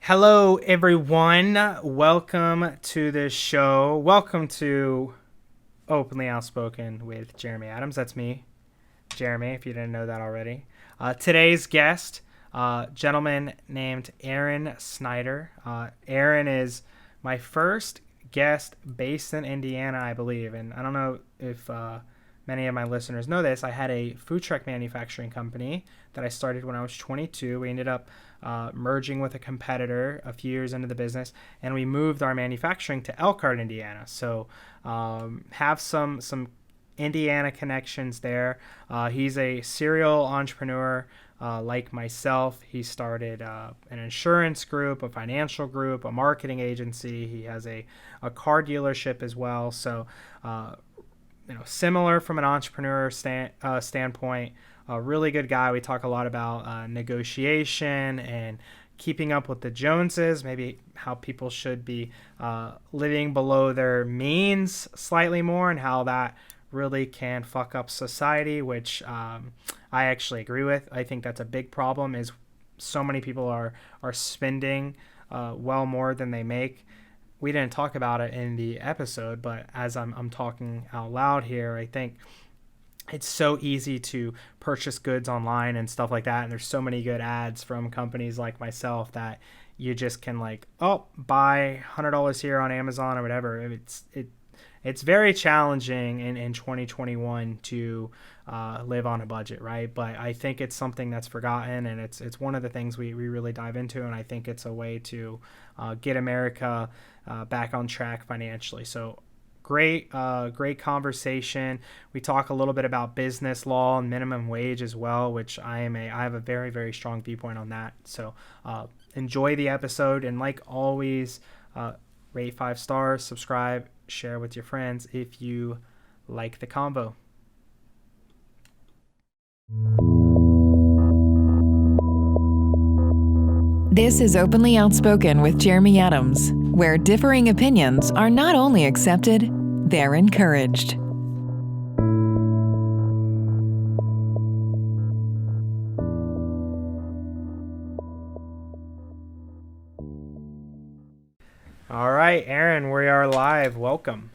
Hello, everyone. Welcome to the show. Welcome to Openly Outspoken with Jeremy Adams. That's me, Jeremy, if you didn't know that already. Today's guest, gentleman named Aaron Snider. Aaron is my first guest based in Indiana, I believe. And I don't know if many of my listeners know this. I had a food truck manufacturing company that I started when I was 22. We ended up merging with a competitor a few years into the business, and we moved our manufacturing to Elkhart, Indiana. So have some Indiana connections there. He's a serial entrepreneur like myself. He started an insurance group, a financial group, a marketing agency. He has a car dealership as well. So similar from an entrepreneur standpoint. A really good guy. We talk a lot about negotiation and keeping up with the Joneses, maybe how people should be living below their means slightly more, and how that really can fuck up society, which I actually agree with. I think that's a big problem, is so many people are spending well more than they make. We didn't talk about it in the episode, but as I'm talking out loud here, I think it's so easy to purchase goods online and stuff like that. And there's so many good ads from companies like myself that you just can buy $100 here on Amazon or whatever. It's very challenging in 2021 to live on a budget, right? But I think it's something that's forgotten, and it's one of the things we really dive into. And I think it's a way to get America back on track financially. So great conversation. We talk a little bit about business law and minimum wage as well, which I have a very, very strong viewpoint on that. So enjoy the episode, and like always, rate 5 stars, subscribe, share with your friends if you like the combo. This is Openly Outspoken with Jeremy Adams, where differing opinions are not only accepted, they're encouraged. All right, Aaron, we are live. Welcome.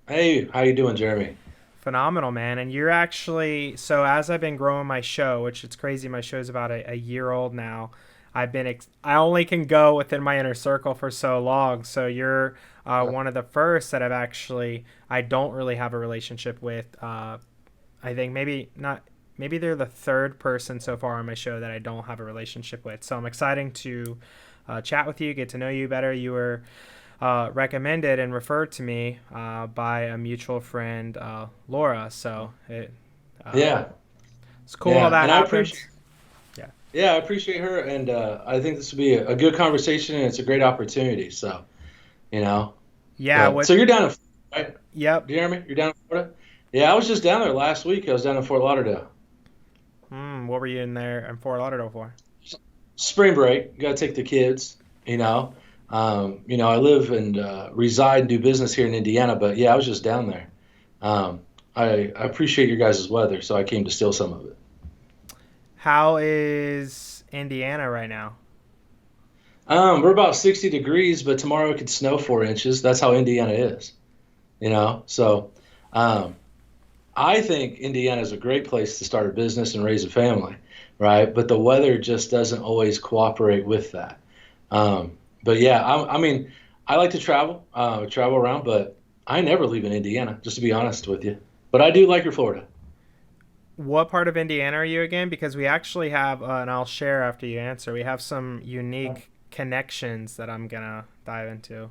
Hey, how you doing, Jeremy? Phenomenal, man. And you're actually, so as I've been growing my show, which it's crazy, my show's about a year old now. I only can go within my inner circle for so long. So you're one of the first that I don't really have a relationship with. I think maybe they're the third person so far on my show that I don't have a relationship with. So I'm excited to chat with you, get to know you better. You were recommended and referred to me by a mutual friend, Laura. So it's cool how that happens. Yeah, I appreciate her, and I think this will be a good conversation, and it's a great opportunity. So, Yeah. So you're down in Florida, right? Yep. Jeremy, you're down in Florida? Yeah, I was just down there last week. I was down in Fort Lauderdale. What were you in there in Fort Lauderdale for? Spring break. You got to take the kids, I live and reside and do business here in Indiana, but yeah, I was just down there. I appreciate your guys' weather, so I came to steal some of it. How is Indiana right now? We're about 60 degrees, but tomorrow it could snow 4 inches. That's how Indiana is, So I think Indiana is a great place to start a business and raise a family, right? But the weather just doesn't always cooperate with that. But yeah, I like to travel around, but I never leave in Indiana, just to be honest with you. But I do like your Florida. What part of Indiana are you again? Because we actually have, and I'll share after you answer, we have some unique connections that I'm going to dive into.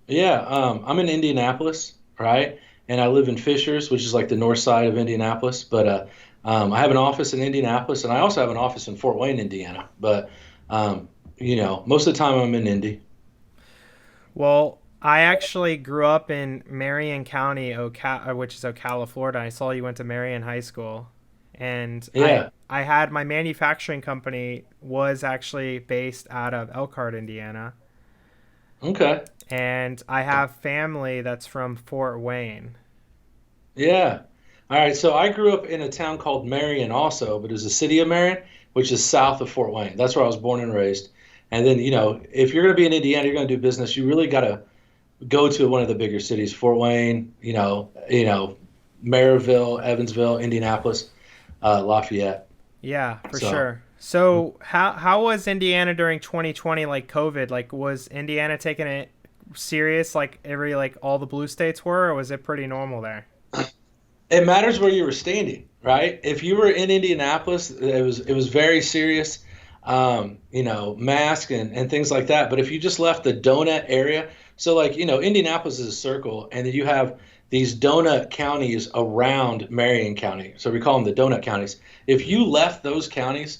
Yeah, I'm in Indianapolis, right? And I live in Fishers, which is like the north side of Indianapolis. But I have an office in Indianapolis, and I also have an office in Fort Wayne, Indiana. But, most of the time I'm in Indy. Well, I actually grew up in Marion County, which is Ocala, Florida. I saw you went to Marion High School. And Yeah. I had my manufacturing company was actually based out of Elkhart, Indiana. Okay. And I have family that's from Fort Wayne. Yeah. All right. So I grew up in a town called Marion also, but it's the city of Marion, which is south of Fort Wayne. That's where I was born and raised. And then, if you're going to be in Indiana, you're going to do business, you really got to go to one of the bigger cities, Fort Wayne, Maryville, Evansville, Indianapolis, Lafayette. Yeah, for sure. So how was Indiana during 2020, like COVID? Like, was Indiana taking it serious like all the blue states were, or was it pretty normal there? It matters where you were standing, right? If you were in Indianapolis, it was very serious, mask and things like that. But if you just left the donut area, so like, Indianapolis is a circle, and then you have these donut counties around Marion County. So we call them the donut counties. If you left those counties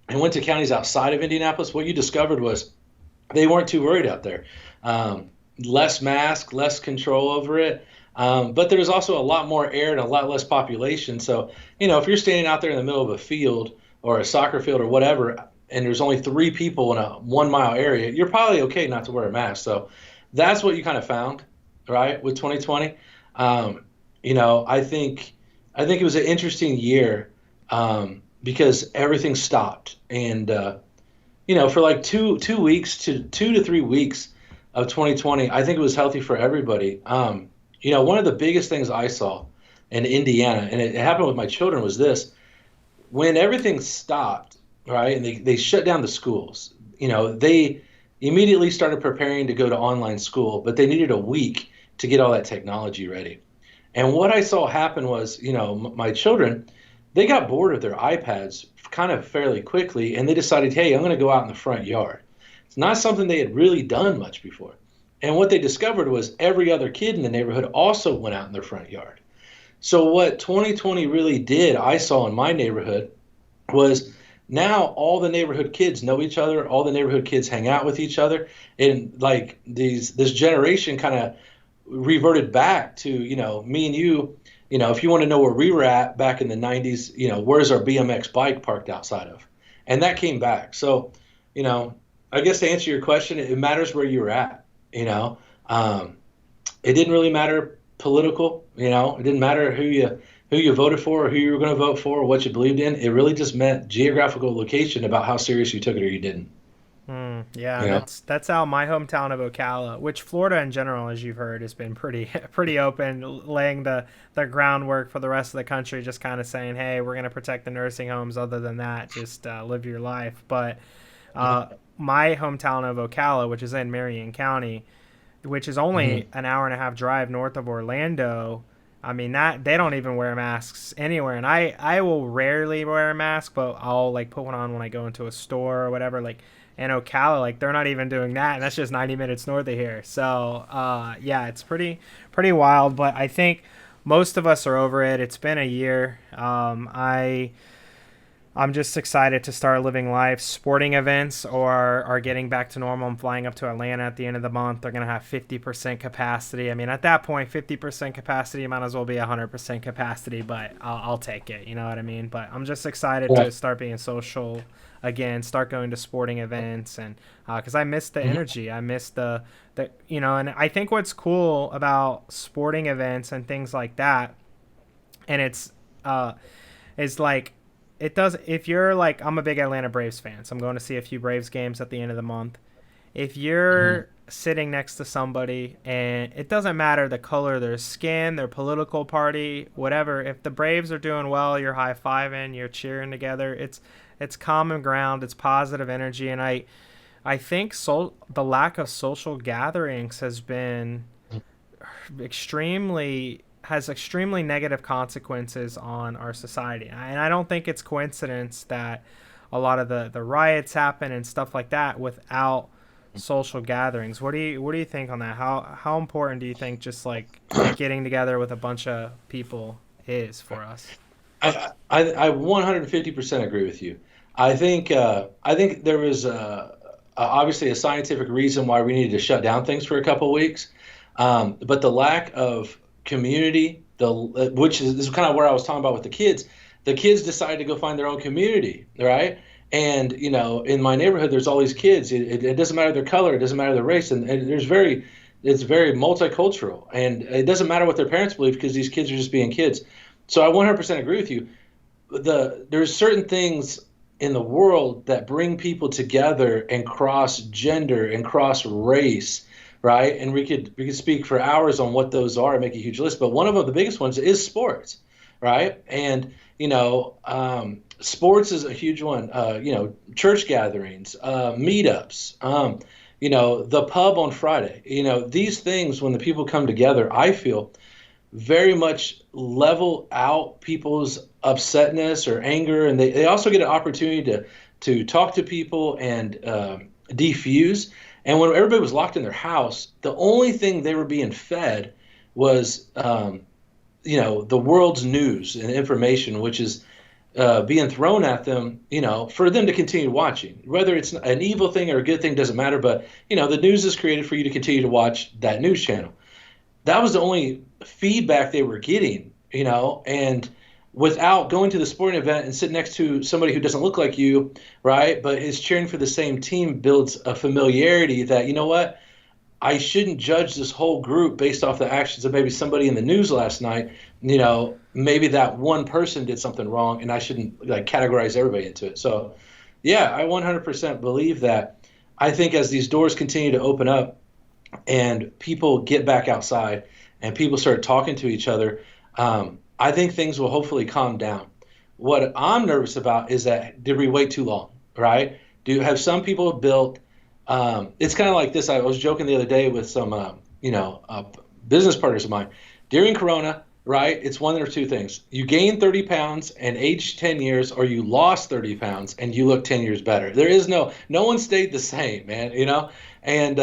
and went to counties outside of Indianapolis, what you discovered was they weren't too worried out there. Less mask, less control over it. But there was also a lot more air and a lot less population. So, if you're standing out there in the middle of a field or a soccer field or whatever, and there's only 3 people in a 1 mile area, you're probably okay not to wear a mask. So that's what you kind of found, right, with 2020. I think it was an interesting year because everything stopped. And, for like 2 weeks to 2 to 3 weeks of 2020, I think it was healthy for everybody. One of the biggest things I saw in Indiana, and it happened with my children, was this. When everything stopped, right, and they shut down the schools, they immediately started preparing to go to online school, but they needed a week to get all that technology ready. And what I saw happen was, my children, they got bored of their iPads kind of fairly quickly, and they decided, hey, I'm going to go out in the front yard. It's not something they had really done much before. And what they discovered was every other kid in the neighborhood also went out in their front yard. So what 2020 really did, I saw in my neighborhood, was now all the neighborhood kids know each other, all the neighborhood kids hang out with each other, and like this generation kind of reverted back to, me and you, if you want to know where we were at back in the 90s, where's our BMX bike parked outside of? And that came back. So, I guess to answer your question, it matters where you were at. It didn't really matter political, it didn't matter who you voted for or who you were going to vote for or what you believed in. It really just meant geographical location about how serious you took it or you didn't. That's how my hometown of Ocala, which Florida in general, as you've heard, has been pretty open, laying the groundwork for the rest of the country, just kind of saying, hey, we're going to protect the nursing homes. Other than that, just live your life. But my hometown of Ocala, which is in Marion County, which is only an hour and a half drive north of Orlando, I mean, that they don't even wear masks anywhere. And I will rarely wear a mask, but I'll like put one on when I go into a store or whatever. Like in Ocala, like they're not even doing that, and that's just 90 minutes north of here. So it's pretty wild. But I think most of us are over it. It's been a year. I'm just excited to start living life. Sporting events are getting back to normal. I'm flying up to Atlanta at the end of the month. They're going to have 50% capacity. I mean, at that point, 50% capacity might as well be 100% capacity, but I'll take it. You know what I mean? But I'm just excited to start being social again, start going to sporting events, and because I miss the energy. I miss the and I think what's cool about sporting events and things like that, and it's is like, it does, if you're like, I'm a big Atlanta Braves fan, so I'm going to see a few Braves games at the end of the month. If you're sitting next to somebody, and it doesn't matter the color of their skin, their political party, whatever, if the Braves are doing well, you're high-fiving, you're cheering together. It's common ground, it's positive energy, and I think the lack of social gatherings has extremely negative consequences on our society. And I don't think it's coincidence that a lot of the riots happen and stuff like that without social gatherings. What do you think on that? How important do you think just like getting together with a bunch of people is for us? I 150% agree with you. I think there was obviously a scientific reason why we needed to shut down things for a couple of weeks, but the lack of community, which is kind of where I was talking about with the kids. The kids decided to go find their own community, right? And in my neighborhood, there's all these kids. It doesn't matter their color, it doesn't matter their race, and it's very multicultural, and it doesn't matter what their parents believe because these kids are just being kids. So I 100% agree with you. There's certain things in the world that bring people together and cross gender and cross race, right? And we could speak for hours on what those are and make a huge list. But one of them, the biggest ones, is sports, right? And sports is a huge one. Church gatherings, meetups, the pub on Friday. These things, when the people come together, I feel very much level out people's upsetness or anger, and they also get an opportunity to talk to people and defuse. And when everybody was locked in their house, the only thing they were being fed was the world's news and information, which is being thrown at them, for them to continue watching. Whether it's an evil thing or a good thing doesn't matter, but the news is created for you to continue to watch that news channel. That was the only feedback they were getting, and without going to the sporting event and sitting next to somebody who doesn't look like you, right, but is cheering for the same team, builds a familiarity that, what, I shouldn't judge this whole group based off the actions of maybe somebody in the news last night. Maybe that one person did something wrong, and I shouldn't categorize everybody into it. So, yeah, I 100% believe that. I think as these doors continue to open up and people get back outside and people start talking to each other, I think things will hopefully calm down. What I'm nervous about is that, did we wait too long, right? Have some people built it's kind of like this. I was joking the other day with some, business partners of mine. During Corona, right, it's one or two things. You gain 30 pounds and aged 10 years, or you lost 30 pounds and you look 10 years better. There is no one stayed the same, man, And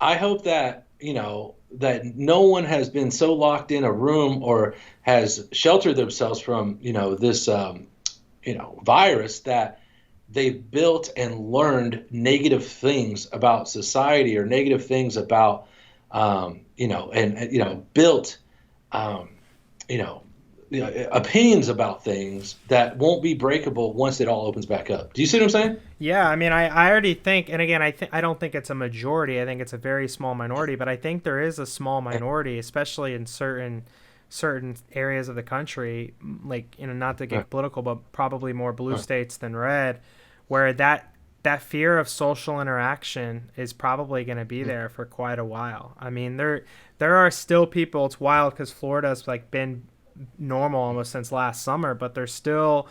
I hope that, that no one has been so locked in a room or has sheltered themselves from, this, virus that they've built and learned negative things about society or negative things about, built, opinions about things that won't be breakable once it all opens back up. Do you see what I'm saying? Yeah, I mean, I already think, and again, I don't think it's a majority. I think it's a very small minority, but I think there is a small minority, especially in certain areas of the country, not to get political, but probably more blue states than red, where that fear of social interaction is probably going to be there for quite a while. I mean, there are still people. It's wild because Florida's been normal almost since last summer, but there's still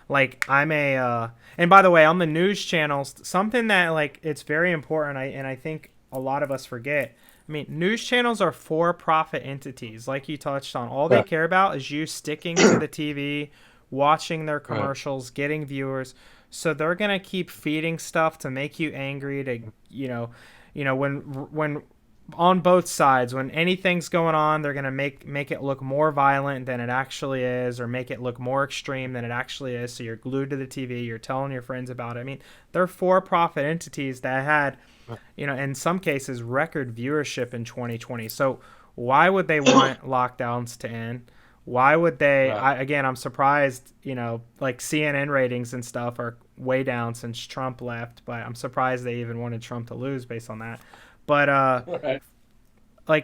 and by the way, on the news channels, something that it's very important, and I think a lot of us forget. I mean, news channels are for-profit entities, like you touched on. All they care about is you sticking to the TV, watching their commercials, getting viewers. So they're gonna keep feeding stuff to make you angry. To when on both sides, when anything's going on, they're gonna make it look more violent than it actually is, or make it look more extreme than it actually is. So you're glued to the TV. You're telling your friends about it. I mean, they're for-profit entities that had, in some cases, record viewership in 2020. So why would they want lockdowns to end? Why would they? I'm surprised. CNN ratings and stuff are way down since Trump left, but I'm surprised they even wanted Trump to lose based on that. But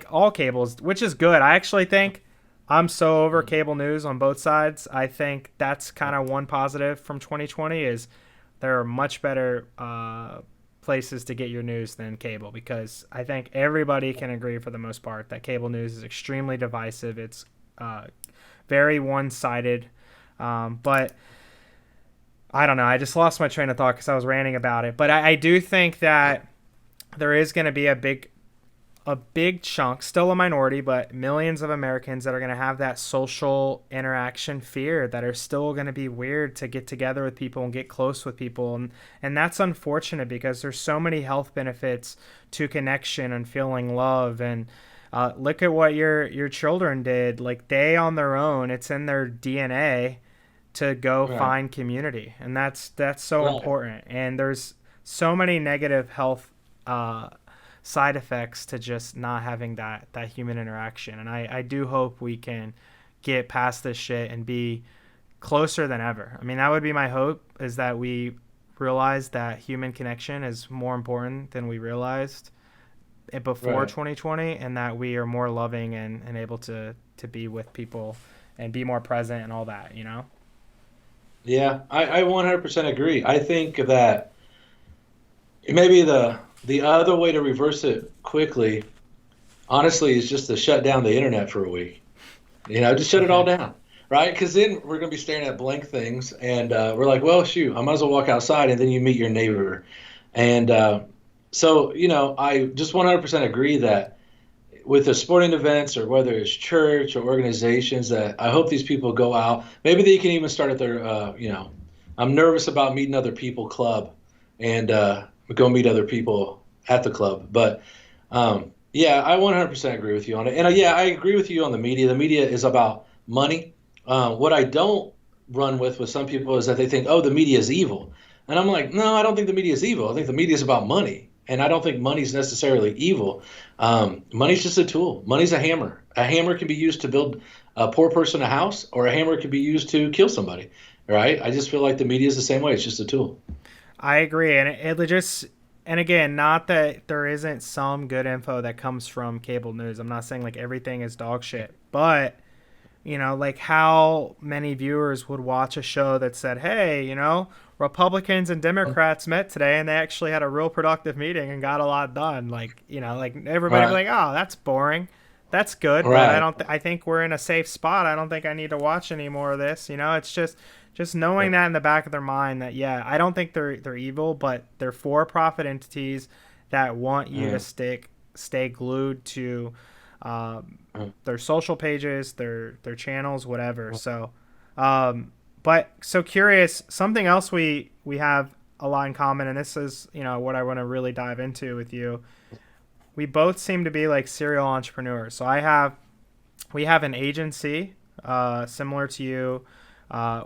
all cables, which is good. I actually think I'm so over cable news on both sides. I think that's kind of one positive from 2020 is there are much better places to get your news than cable, because I think everybody can agree for the most part that cable news is extremely divisive. It's very one-sided, but I don't know. I just lost my train of thought because I was ranting about it. But I do think that there is going to be a big chunk, still a minority, but millions of Americans that are going to have that social interaction fear, that are still going to be weird to get together with people and get close with people. And that's unfortunate because there's so many health benefits to connection and feeling love. And look at what your children did. They on their own, it's in their DNA to go find community. And that's so important. And there's so many negative health side effects to just not having that human interaction. And I do hope we can get past this shit and be closer than ever. I mean, that would be my hope, is that we realize that human connection is more important than we realized before 2020, and that we are more loving and able to be with people and be more present and all that, Yeah, I 100% agree. I think that maybe the other way to reverse it quickly, honestly, is just to shut down the internet for a week. Just shut it all Okay. down, right? Because then we're going to be staring at blank things, and we're like, well, shoot, I might as well walk outside, and then you meet your neighbor, and so I just 100% agree that with the sporting events or whether it's church or organizations, that I hope these people go out. Maybe they can even start at their, I'm nervous about meeting other people club, and go meet other people at the club. But yeah, I 100% agree with you on it. And yeah, I agree with you on the media. The media is about money. What I don't run with some people is that they think, oh, the media is evil. And I'm like, no, I don't think the media is evil. I think the media is about money. And I don't think money's necessarily evil. Money's just a tool. Money's a hammer. A hammer can be used to build a poor person a house, or a hammer can be used to kill somebody, right? I just feel like the media is the same way. It's just a tool. I agree, and it just, and again, not that there isn't some good info that comes from cable news. I'm not saying like everything is dog shit, but like how many viewers would watch a show that said, "Hey, Republicans and Democrats met today, and they actually had a real productive meeting and got a lot done." Like like everybody be Right. like, "Oh, that's boring." That's good, but I Right. don't. I think we're in a safe spot. I don't think I need to watch any more of this. It's just knowing that in the back of their mind that yeah, I don't think they're evil, but they're for-profit entities that want you to Mm, stay glued to mm, their social pages, their channels, whatever. So, but so curious. Something else we have a lot in common, and this is what I want to really dive into with you. We both seem to be like serial entrepreneurs. So we have an agency similar to you.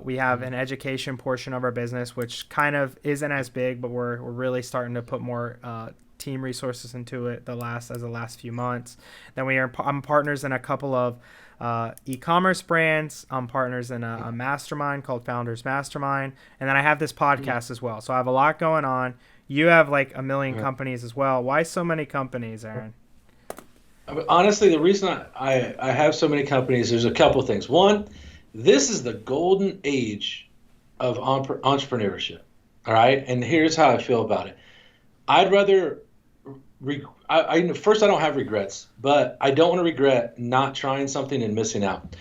We have an education portion of our business, which kind of isn't as big, but we're really starting to put more team resources into it the last few months. Then I'm partners in a couple of e-commerce brands. I'm partners in a mastermind called Founders Mastermind, and then I have this mm, podcast as well. So I have a lot going on. You have like a million mm. companies as well. Why so many companies, Aaron? Honestly, the reason I have so many companies, there's a couple things. One, this is the golden age of entrepreneurship. All right. And here's how I feel about it. I'd rather, first, I don't have regrets, but I don't want to regret not trying something and missing out.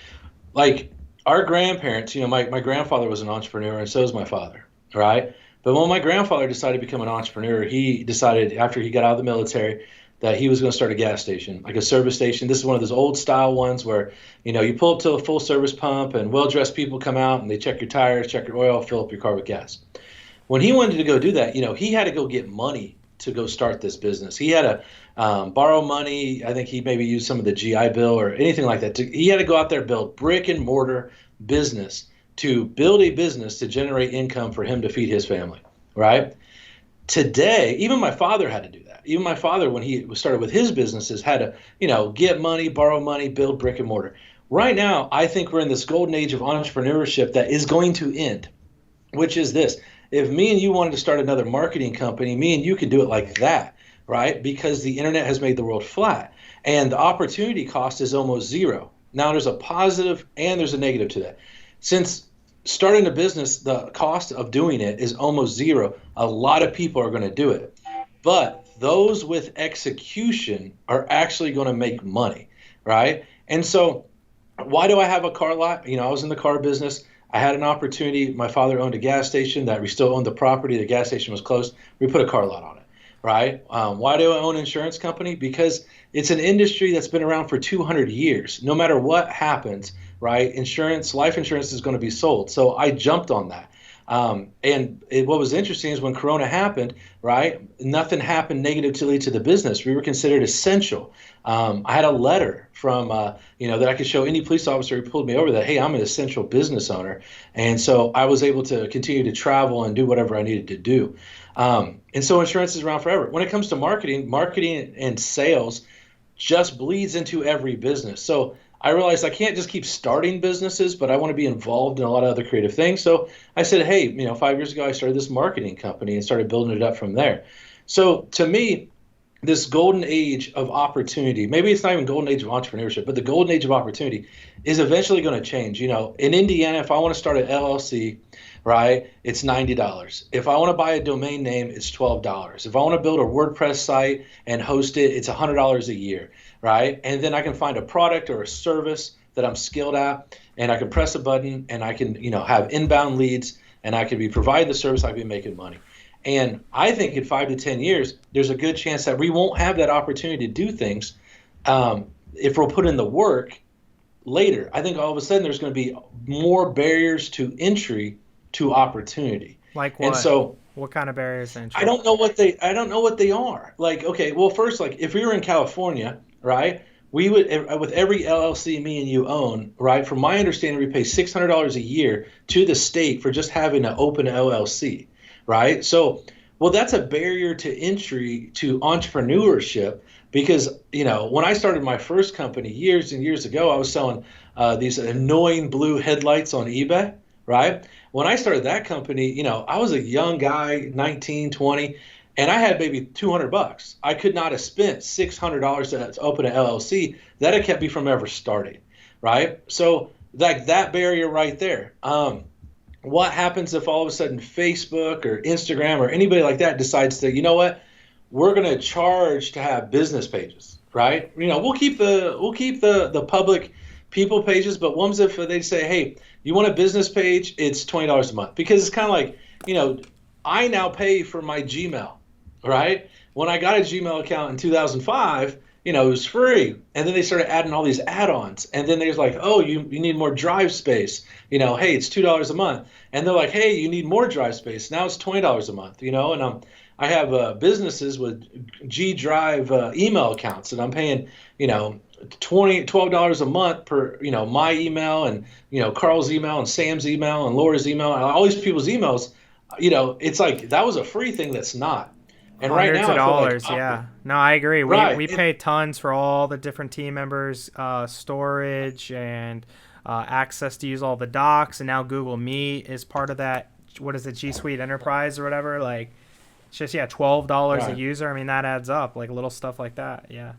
Like our grandparents, my grandfather was an entrepreneur, and so is my father. All right. But when my grandfather decided to become an entrepreneur, he decided after he got out of the military that he was going to start a gas station, like a service station. This is one of those old style ones where, you pull up to a full service pump and well-dressed people come out and they check your tires, check your oil, fill up your car with gas. When he wanted to go do that, he had to go get money to go start this business. He had to borrow money. I think he maybe used some of the GI Bill or anything like that. He had to go out there, build brick and mortar business to build a business to generate income for him to feed his family, right? Today, even my father had to do that. Even my father, when he started with his businesses, had to, get money, borrow money, build brick and mortar. Right now, I think we're in this golden age of entrepreneurship that is going to end, which is this. If me and you wanted to start another marketing company, me and you could do it like that, right? Because the internet has made the world flat and the opportunity cost is almost zero. Now there's a positive and there's a negative to that. Since starting a business, the cost of doing it is almost zero. A lot of people are going to do it. But those with execution are actually going to make money, right? And so why do I have a car lot? I was in the car business. I had an opportunity. My father owned a gas station that we still owned the property. The gas station was closed. We put a car lot on it, right? Why do I own an insurance company? Because it's an industry that's been around for 200 years. No matter what happens, right? Life insurance is going to be sold. So I jumped on that. What was interesting is when Corona happened, right? Nothing happened negatively to the business. We were considered essential. I had a letter from, that I could show any police officer who pulled me over that, hey, I'm an essential business owner. And so I was able to continue to travel and do whatever I needed to do. And so insurance is around forever. When it comes to marketing and sales just bleeds into every business. So I realized I can't just keep starting businesses, but I want to be involved in a lot of other creative things. So I said, hey, 5 years ago, I started this marketing company and started building it up from there. So to me, this golden age of opportunity, maybe it's not even golden age of entrepreneurship, but the golden age of opportunity is eventually going to change. In Indiana, if I want to start an LLC, right, it's $90. If I want to buy a domain name, it's $12. If I want to build a WordPress site and host it, it's $100 a year, right? And then I can find a product or a service that I'm skilled at, and I can press a button, and I can, have inbound leads, and I can be providing the service, I can be making money. And I think in 5 to 10 years, there's a good chance that we won't have that opportunity to do things if we'll put in the work later. I think all of a sudden there's going to be more barriers to entry to opportunity. Like what? And so, what kind of barriers to entry? I don't know what they are. Like, okay, well, first, like if we were in California, right, we would, with every LLC me and you own, right, from my understanding, we pay $600 a year to the state for just having an open LLC, right? So, well, that's a barrier to entry to entrepreneurship because, when I started my first company years and years ago, I was selling these annoying blue headlights on eBay, right? When I started that company, I was a young guy, 19, 20, and I had maybe $200. I could not have spent $600 to open an LLC. That had kept me from ever starting, right? So like that barrier right there. What happens if all of a sudden Facebook or Instagram or anybody like that decides to, you know what, we're going to charge to have business pages, right? We'll keep the public people pages, but what if they say, hey, you want a business page? It's $20 a month, because it's kind of like, I now pay for my Gmail, right? When I got a Gmail account in 2005, it was free. And then they started adding all these add-ons. And then there's like, oh, you need more drive space. Hey, it's $2 a month. And they're like, hey, you need more drive space. Now it's $20 a month, and I have businesses with G Drive email accounts, and I'm paying, $12 a month per, my email and, Carl's email and Sam's email and Laura's email, and all these people's emails. It's like that was a free thing that's not. And right now, hundreds of dollars, like, yeah. No, I agree. Right. We pay tons for all the different team members, storage and access to use all the docs, and now Google Meet is part of that. What is it, G Suite Enterprise or whatever? Like, it's just $12 a user. I mean, that adds up. Like little stuff like that, yeah.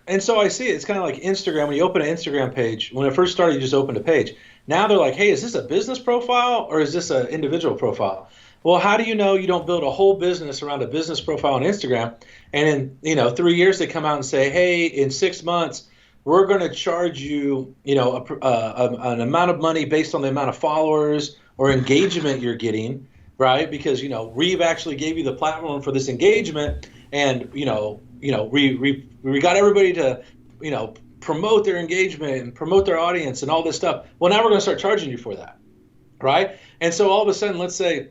And so I see it. It's kind of like Instagram. When you open an Instagram page, when it first started, you just opened a page. Now they're like, hey, is this a business profile or is this an individual profile? Well, how do you know you don't build a whole business around a business profile on Instagram? And in 3 years they come out and say, hey, in 6 months we're going to charge you, an amount of money based on the amount of followers or engagement you're getting, right? Because Reeve actually gave you the platform for this engagement, and we got everybody to promote their engagement and promote their audience and all this stuff. Well, now we're going to start charging you for that, right? And so all of a sudden, let's say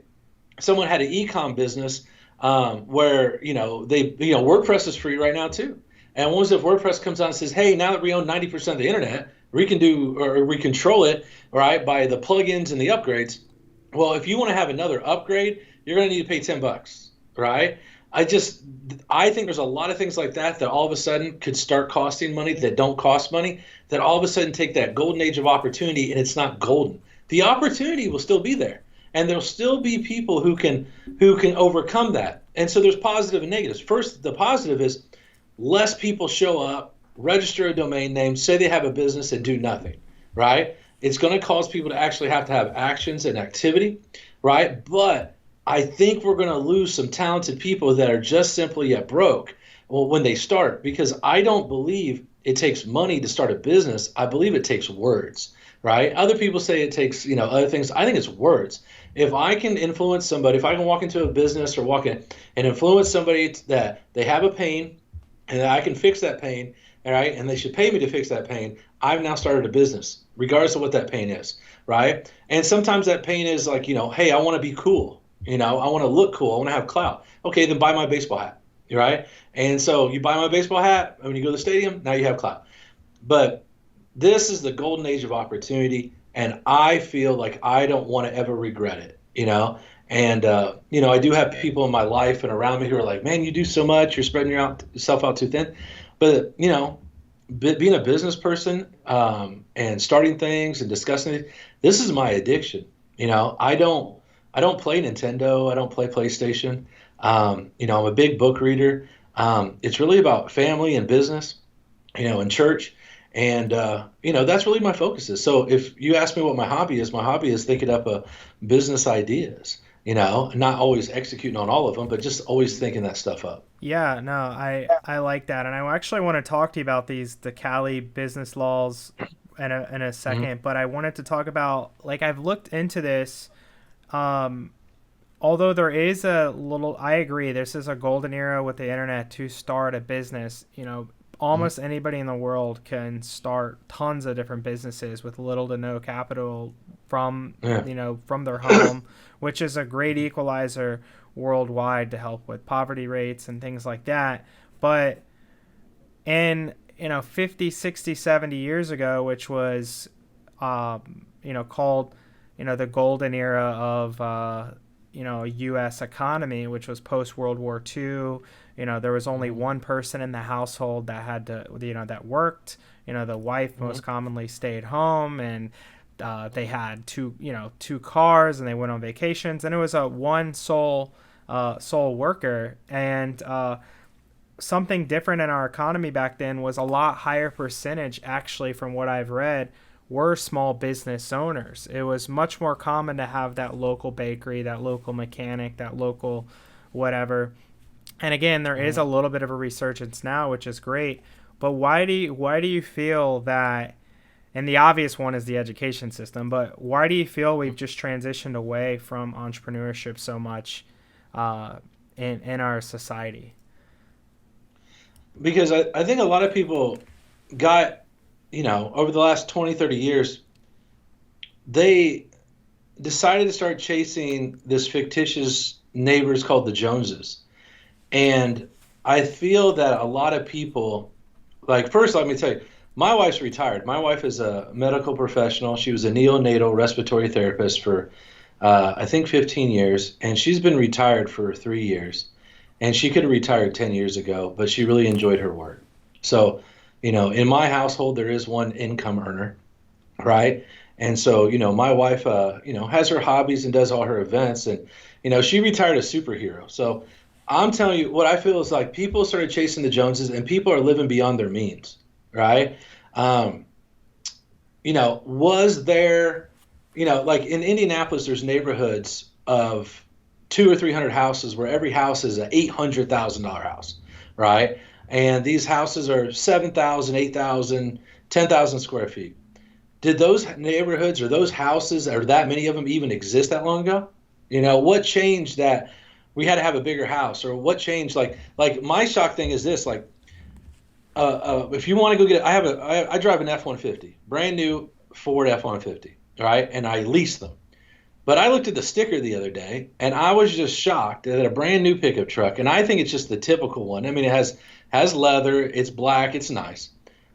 someone had an e-com business where WordPress is free right now too. And what if WordPress comes out and says, hey, now that we own 90% of the internet, we control it, right, by the plugins and the upgrades. Well, if you want to have another upgrade, you're going to need to pay $10, right? I think there's a lot of things like that all of a sudden could start costing money that don't cost money, that all of a sudden take that golden age of opportunity, and it's not golden. The opportunity will still be there, and there'll still be people who can overcome that. And so there's positive and negatives. First, the positive is less people show up, register a domain name, say they have a business, and do nothing, right? It's going to cause people to actually have actions and activity, right? But I think we're going to lose some talented people that are just simply broke when they start, because I don't believe it takes money to start a business. I believe it takes words, right? Other people say it takes, other things. I think it's words. If I can influence somebody, if I can walk into a business or walk in and influence somebody that they have a pain and that I can fix that pain, all right, and they should pay me to fix that pain, I've now started a business, regardless of what that pain is, right? And sometimes that pain is like, hey, I want to be cool. I want to look cool. I want to have clout. Okay, then buy my baseball hat, right? And so you buy my baseball hat, and when you go to the stadium, now you have clout. But this is the golden age of opportunity, and I feel like I don't want to ever regret it, And, I do have people in my life and around me who are like, man, you do so much. You're spreading yourself out too thin. But, being a business person and starting things and discussing it, this is my addiction. I don't play Nintendo. I don't play PlayStation. I'm a big book reader. It's really about family and business, and church. And, that's really my focus is. So if you ask me what my hobby is thinking up business ideas, not always executing on all of them, but just always thinking that stuff up. Yeah, no, I like that, and I actually want to talk to you about the Cali business laws in a Hmm. second. But I wanted to talk about, like, I've looked into this. Um, Although there is a little, I agree, this is a golden era with the internet to start a business. Hmm. Almost anybody in the world can start tons of different businesses with little to no capital from, Yeah. from their home, which is a great equalizer worldwide to help with poverty rates and things like that. But in, 50, 60, 70 years ago, which was, called, the golden era of, U.S. economy, which was post World War II. There was only Hmm. one person in the household that had to, that worked. The wife Hmm. most commonly stayed home, and they had two cars, and they went on vacations, and it was a one sole worker. And something different in our economy back then was a lot higher percentage, actually, from what I've read, were small business owners. It was much more common to have that local bakery, that local mechanic, that local whatever. And again, there is Hmm. a little bit of a resurgence now, which is great. But why do you feel that? And the obvious one is the education system. But why do you feel we've just transitioned away from entrepreneurship so much uh, in our society? Because I think a lot of people got, over the last 20, 30 years, they decided to start chasing this fictitious neighbors called the Joneses. And I feel that a lot of people, like, first, let me tell you, my wife's retired. My wife is a medical professional. She was a neonatal respiratory therapist for, I think, 15 years, and she's been retired for 3 years. And she could have retired 10 years ago, but she really enjoyed her work. So, in my household, there is one income earner, right? And so, my wife, has her hobbies and does all her events, and she retired a superhero. So, I'm telling you, what I feel is like people started chasing the Joneses, and people are living beyond their means, right? Um, was there, like in Indianapolis, there's neighborhoods of two or three hundred houses where every house is an $800,000 house, right? And these houses are 7,000, 8,000, 10,000 square feet. Did those neighborhoods or those houses or that many of them even exist that long ago? What changed that we had to have a bigger house, or what changed? Like my shock thing is this: like, if you want to go get, I drive an F-150, brand new Ford F-150, right? And I lease them. But I looked at the sticker the other day, and I was just shocked that a brand new pickup truck, and I think it's just the typical one. I mean, it has leather, it's black, it's nice.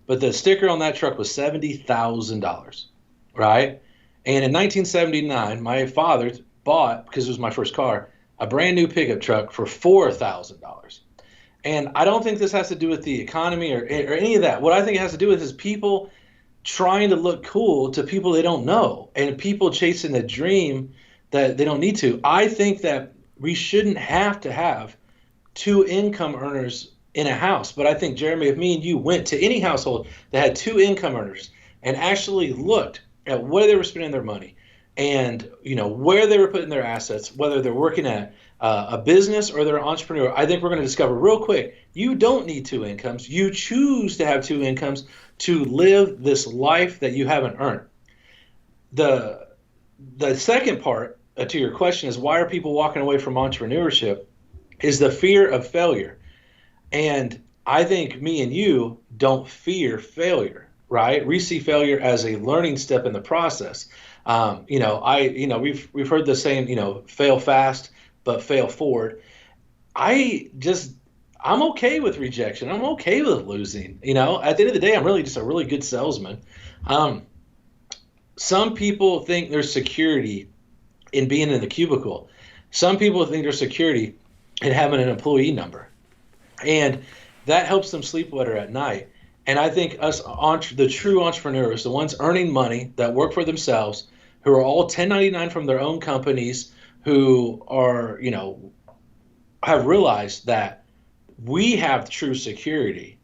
But the sticker on that truck was $70,000, right? And in 1979, my father bought, because it was my first car, a brand new pickup truck for $4,000. And I don't think this has to do with the economy or any of that. What I think it has to do with is people trying to look cool to people they don't know, and people chasing a dream that they don't need to. I think that we shouldn't have to have two income earners in a house. But I think, Jeremy, if me and you went to any household that had two income earners and actually looked at where they were spending their money and where they were putting their assets, whether they're working at a business or they're an entrepreneur, I think we're going to discover real quick you don't need two incomes. You choose to have two incomes to live this life that you haven't earned. The the second part to your question is, why are people walking away from entrepreneurship? Is the fear of failure. And I think me and you don't fear failure, right? We see failure as a learning step in the process. We've heard the saying, fail fast, but fail forward. I just, I'm okay with rejection. I'm okay with losing. At the end of the day, I'm really just a really good salesman. Um, some people think there's security in being in the cubicle. Some people think there's security in having an employee number, and that helps them sleep better at night. And I think the true entrepreneurs, the ones earning money that work for themselves, who are all 1099 from their own companies, who are, have realized that we have true security,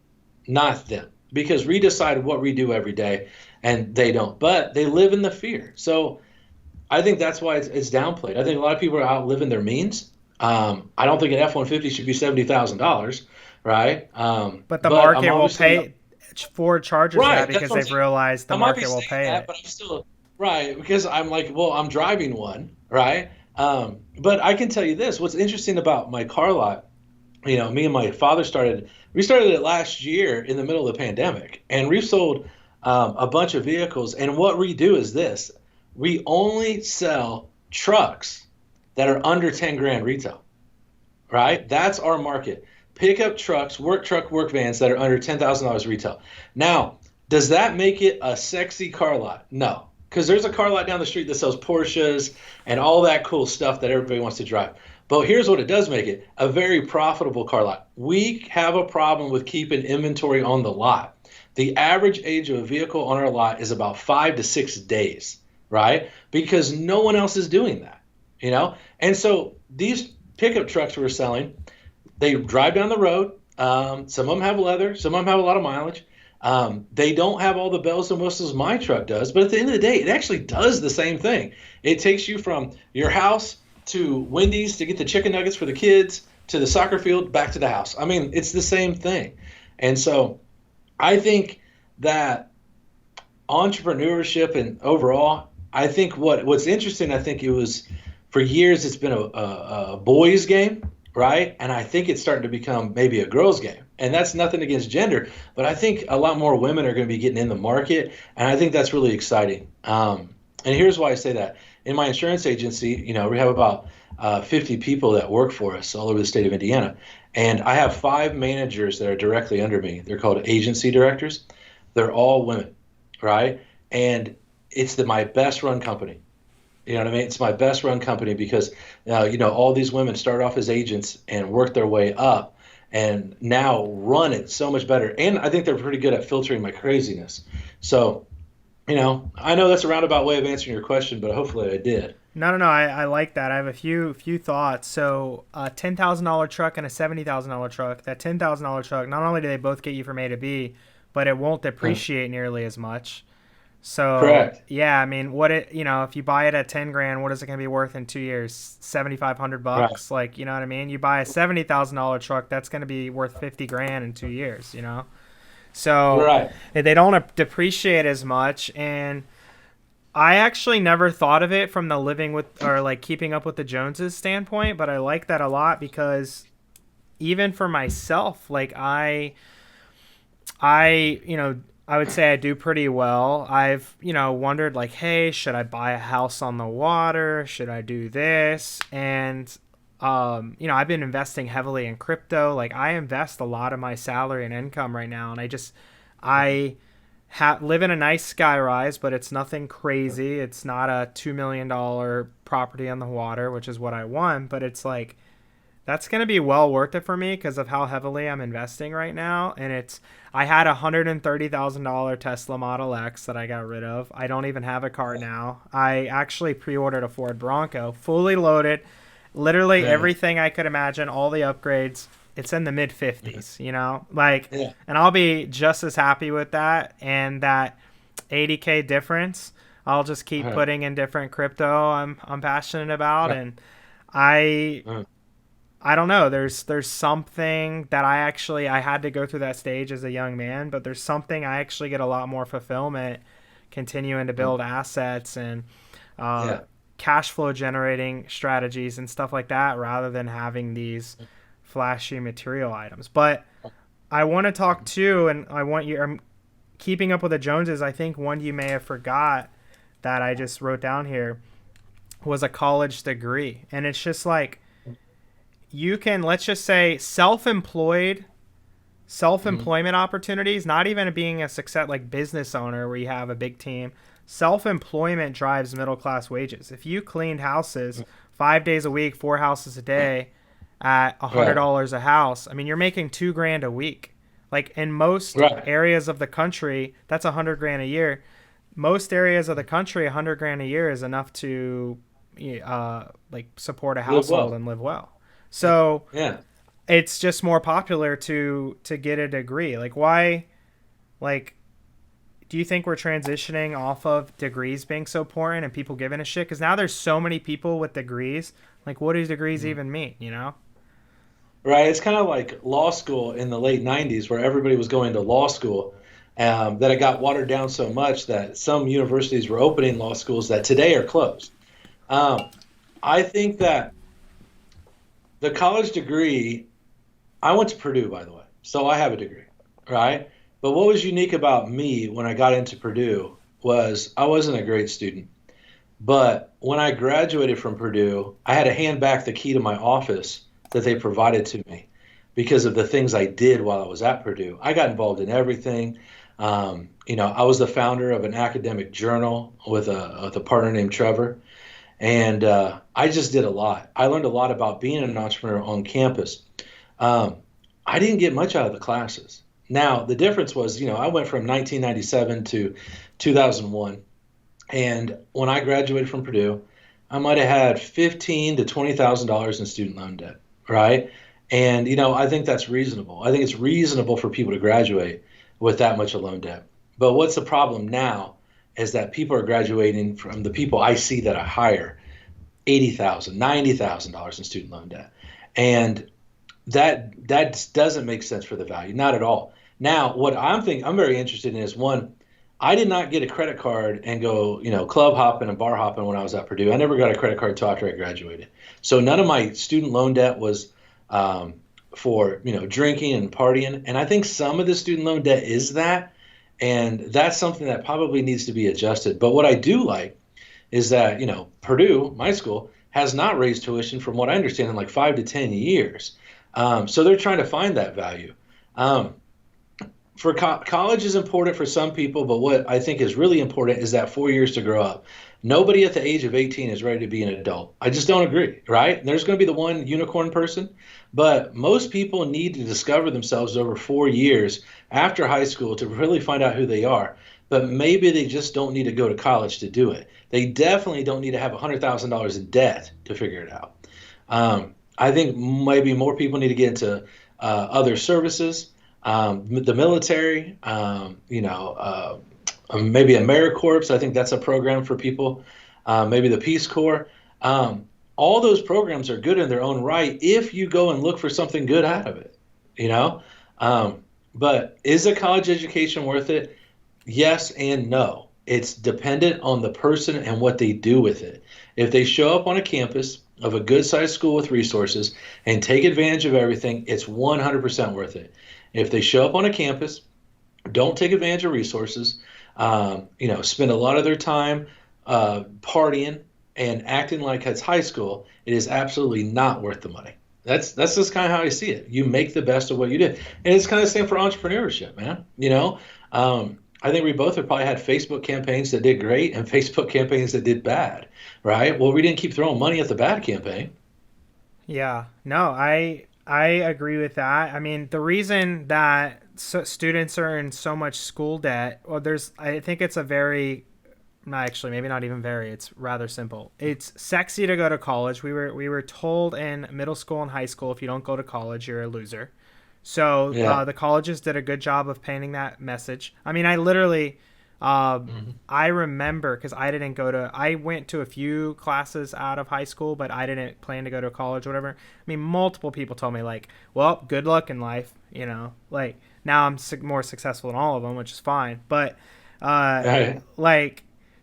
not them. because we decide what we do every day and they don't, but they live in the fear. So I think that's why it's downplayed. I think a lot of people are out living their means. I don't think an F-150 should be $70,000, right? But the But I'm market will obviously pay. Ford charges right. that That's because what I'm they've saying. realized the I might be market will saying pay that, it. but I'm still right because I'm like, well, I'm driving one, right? But I can tell you this: what's interesting about my car lot, me and my father we started it last year in the middle of the pandemic, and we've sold a bunch of vehicles. And what we do is this: we only sell trucks that are under 10 grand retail, right? That's our market. Pickup trucks, work vans that are under $10,000 retail. Now, does that make it a sexy car lot? No, because there's a car lot down the street that sells Porsches and all that cool stuff that everybody wants to drive. But here's what it does make it: a very profitable car lot. We have a problem with keeping inventory on the lot. The average age of a vehicle on our lot is about 5 to 6 days, right? Because no one else is doing that. And so these pickup trucks we're selling, they drive down the road. Some of them have leather. Some of them have a lot of mileage. They don't have all the bells and whistles my truck does, but at the end of the day, it actually does the same thing. It takes you from your house to Wendy's to get the chicken nuggets for the kids, to the soccer field, back to the house. I mean, it's the same thing. And so I think that entrepreneurship and overall, I think what's interesting, I think it was for years, it's been a boys game, right? And I think it's starting to become maybe a girls game. And that's nothing against gender, but I think a lot more women are going to be getting in the market. And I think that's really exciting. And here's why I say that. In my insurance agency, we have about 50 people that work for us all over the state of Indiana. And I have 5 managers that are directly under me. They're called agency directors. They're all women, right? And it's my best run company. You know what I mean? It's my best run company because, all these women start off as agents and work their way up and now run it so much better. And I think they're pretty good at filtering my craziness. So, I know that's a roundabout way of answering your question, but hopefully I did. No. I like that. I have a few thoughts. So a $10,000 truck and a $70,000 truck. That $10,000 truck, not only do they both get you from A to B, but it won't depreciate nearly as much. So Correct. yeah, I mean, if you buy it at 10 grand, what is it going to be worth in 2 years? $7,500 bucks. Right. Like, you know what I mean? You buy a $70,000 truck, that's going to be worth 50 grand in 2 years, So Right. they don't depreciate as much. And I actually never thought of it from the living with or like keeping up with the Joneses standpoint, but I like that a lot because even for myself, like I would say I do pretty well. I've, wondered like, hey, should I buy a house on the water? Should I do this? And, I've been investing heavily in crypto. Like I invest a lot of my salary and income right now. And I live in a nice sky rise, but it's nothing crazy. It's not a $2 million property on the water, which is what I want. But it's like, that's going to be well worth it for me because of how heavily I'm investing right now. And I had a $130,000 Tesla Model X that I got rid of. I don't even have a car now. I actually pre-ordered a Ford Bronco, fully loaded, literally everything I could imagine, all the upgrades. It's in the mid 50s, and I'll be just as happy with that. And that 80K difference, I'll just keep putting in different crypto I'm passionate about. And I don't know. There's something that I had to go through that stage as a young man, but there's something I actually get a lot more fulfillment continuing to build assets and cash flow generating strategies and stuff like that rather than having these flashy material items. But I want to talk too, and I'm keeping up with the Joneses. I think one you may have forgot that I just wrote down here was a college degree. And it's just like, you can, let's just say self-employment opportunities, not even being a success like business owner where you have a big team. Self-employment drives middle-class wages. If you cleaned houses 5 days a week, 4 houses a day at $100 a house, I mean, you're making $2,000 a week. Like in most areas of the country, that's $100,000 a year. Most areas of the country, $100,000 a year is enough to support a household and live well. So it's just more popular to get a degree. Like why Like, do you think we're transitioning off of degrees being so important and people giving a shit? Because now there's so many people with degrees. Like, what do degrees even mean, you know? Right. It's kind of like law school in the late 90s where everybody was going to law school, that it got watered down so much that some universities were opening law schools that today are closed. Um, I think that the college degree, I went to Purdue, by the way, so I have a degree, right? But what was unique about me when I got into Purdue was I wasn't a great student. But when I graduated from Purdue, I had to hand back the key to my office that they provided to me because of the things I did while I was at Purdue. I got involved in everything. I was the founder of an academic journal with a partner named Trevor. And I just did a lot. I learned a lot about being an entrepreneur on campus. Um, I didn't get much out of the classes. Now, the difference was, I went from 1997 to 2001. And when I graduated from Purdue, I might have had $15,000 to $20,000 in student loan debt, right? And I think that's reasonable. I think it's reasonable for people to graduate with that much of loan debt. But what's the problem now is that people are graduating from the people I see that I hire, $80,000, $90,000 in student loan debt, and that doesn't make sense for the value, not at all. Now, what I'm very interested in is one. I did not get a credit card and go, club hopping and bar hopping when I was at Purdue. I never got a credit card until after I graduated. So none of my student loan debt was for, drinking and partying. And I think some of the student loan debt is that. And that's something that probably needs to be adjusted. But what I do like is that, Purdue, my school, has not raised tuition from what I understand in like 5 to 10 years. So they're trying to find that value. College is important for some people, but what I think is really important is that 4 years to grow up. Nobody at the age of 18 is ready to be an adult. I just don't agree, right? There's going to be the one unicorn person, but most people need to discover themselves over 4 years after high school to really find out who they are. But maybe they just don't need to go to college to do it. They definitely don't need to have $100,000 in debt to figure it out. I think maybe more people need to get into other services. The military, maybe AmeriCorps. I think that's a program for people. Maybe the Peace Corps. All those programs are good in their own right if you go and look for something good out of it, But is a college education worth it? Yes and no. It's dependent on the person and what they do with it. If they show up on a campus of a good-sized school with resources and take advantage of everything, it's 100% worth it. If they show up on a campus, don't take advantage of resources, spend a lot of their time partying and acting like it's high school, it is absolutely not worth the money. That's just kind of how I see it. You make the best of what you did. And it's kind of the same for entrepreneurship, man. I think we both have probably had Facebook campaigns that did great and Facebook campaigns that did bad, right? Well, we didn't keep throwing money at the bad campaign. Yeah, no, I agree with that. I mean, the reason that students are in so much school debt, well, I think it's maybe not even very, it's rather simple. It's sexy to go to college. We were told in middle school and high school, if you don't go to college, you're a loser. So Yeah. the colleges did a good job of painting that message. I mean, I literally, I remember, because I went to a few classes out of high school, but I didn't plan to go to college or whatever. I mean, multiple people told me like, well, good luck in life, like now I'm more successful than all of them, which is fine. But Right.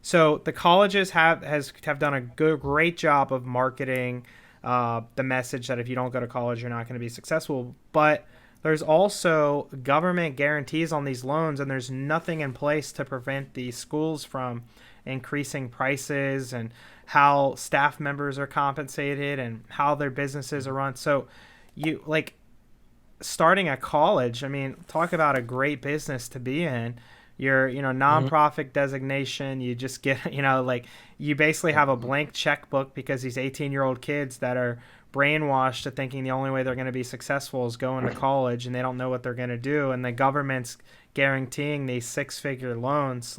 so the colleges have done a great job of marketing the message that if you don't go to college, you're not going to be successful. But there's also government guarantees on these loans, and there's nothing in place to prevent these schools from increasing prices and how staff members are compensated and how their businesses are run. So starting a college, I mean, talk about a great business to be in. Your nonprofit designation, you just get you basically have a blank checkbook because these 18-year-old kids that are brainwashed to thinking the only way they're going to be successful is going to college, and they don't know what they're going to do, and the government's guaranteeing these 6-figure loans.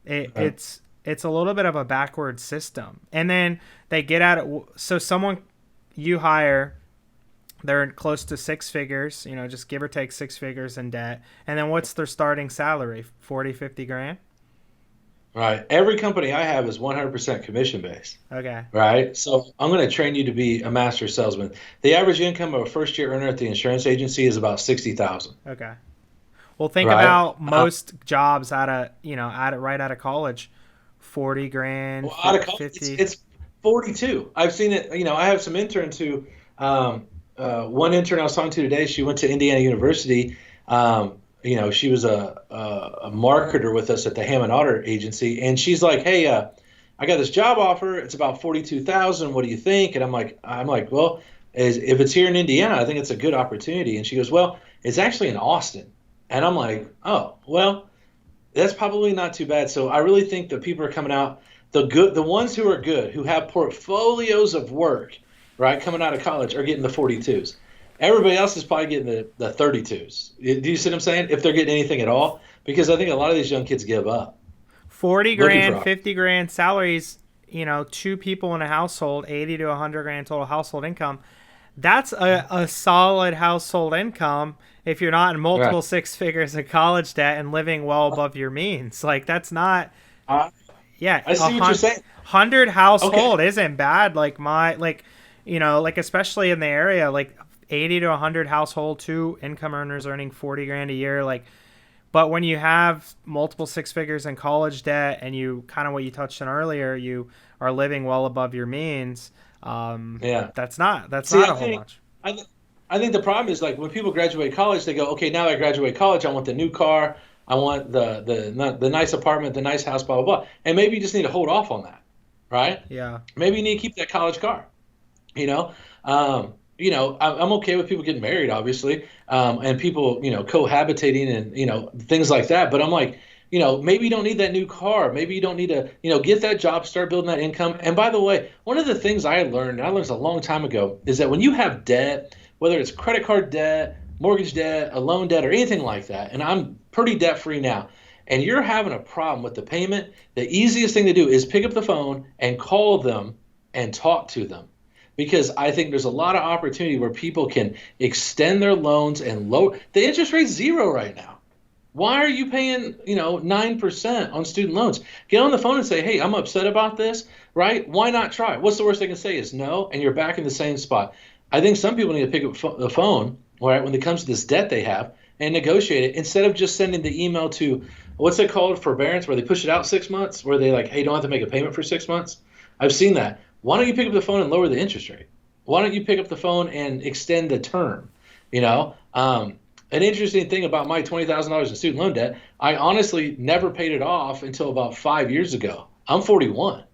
It's a little bit of a backward system. And then they get at it. So you hire they're close to six figures, just give or take six figures in debt. And then what's their starting salary? 40, 50 grand? Right. Every company I have is 100% commission based. Okay. Right. So I'm going to train you to be a master salesman. The average income of a first year earner at the insurance agency is about 60,000. Okay. Well, think Right. about most jobs right out of college, 40 grand, Well, out of college, 50. it's 42. I've seen it. I have some interns who, one intern I was talking to today, she went to Indiana University. She was a marketer with us at the Hammond Otter agency, and she's like, "Hey, I got this job offer. It's about 42,000. What do you think?" And I'm like, "Well, if it's here in Indiana, I think it's a good opportunity." And she goes, "Well, it's actually in Austin." And I'm like, "Oh, well, that's probably not too bad." So I really think that people are coming out, the ones who are good, who have portfolios of work, right, coming out of college, are getting the 42s. Everybody else is probably getting the 32s. Do you see what I'm saying? If they're getting anything at all, because I think a lot of these young kids give up. 40 grand, 50 grand salaries, two people in a household, 80 to 100 grand total household income. That's a solid household income if you're not in multiple six figures of college debt and living well above your means. Like, that's not, I see what you're saying. 100 household isn't bad. Especially in the area, 80 to 100 household, two income earners earning 40 grand a year. But when you have multiple six figures in college debt and you kind of what you touched on earlier, you are living well above your means. That's not a whole much. I think the problem is, when people graduate college, they go, okay, now I graduate college, I want the new car, I want the nice apartment, the nice house, blah, blah, blah. And maybe you just need to hold off on that, right? Yeah. Maybe you need to keep that college car, I'm okay with people getting married, obviously, and people, cohabitating and, things like that. But I'm like, maybe you don't need that new car. Maybe you don't need to, get that job, start building that income. And by the way, one of the things I learned a long time ago, is that when you have debt, whether it's credit card debt, mortgage debt, a loan debt, or anything like that, and I'm pretty debt free now, and you're having a problem with the payment, the easiest thing to do is pick up the phone and call them and talk to them. Because I think there's a lot of opportunity where people can extend their loans and lower the interest rate's 0 right now. Why are you paying, 9% on student loans? Get on the phone and say, hey, I'm upset about this, right? Why not try? What's the worst they can say is no, and you're back in the same spot. I think some people need to pick up the phone, right, when it comes to this debt they have, and negotiate it instead of just sending the email to, what's it called, forbearance, where they push it out 6 months, where they hey, don't have to make a payment for 6 months. I've seen that. Why don't you pick up the phone and lower the interest rate? Why don't you pick up the phone and extend the term? An interesting thing about my $20,000 in student loan debt, I honestly never paid it off until about 5 years ago. I'm 41.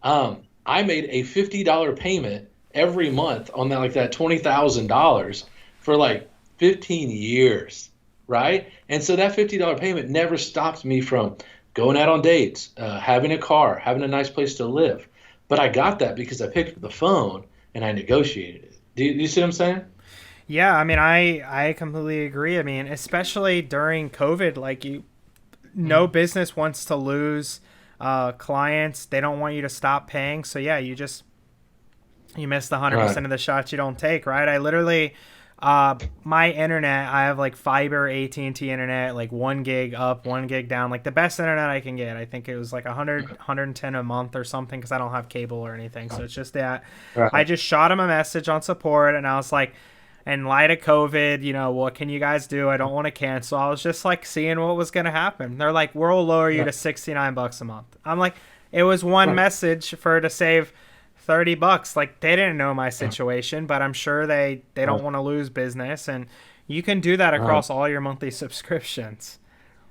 I made a $50 payment every month on that $20,000 for 15 years, right? And so that $50 payment never stopped me from going out on dates, having a car, having a nice place to live. But I got that because I picked up the phone and I negotiated it. Do you see what I'm saying? Yeah, I mean, I completely agree. I mean, especially during COVID, no business wants to lose clients. They don't want you to stop paying. So yeah, you miss the 100% of the shots you don't take, right? I literally, my internet, I have fiber AT&T internet, 1 gig up, 1 gig down, the best internet I can get. I think it was 110 a month or something because I don't have cable or anything. So it's just that I just shot him a message on support and I was like, in light of COVID, what can you guys do? I don't want to cancel. I was just seeing what was going to happen. They're like, we'll lower you to $69 a month. I'm like, it was one message for to save $30. They didn't know my situation, but I'm sure they don't want to lose business, and you can do that across all your monthly subscriptions.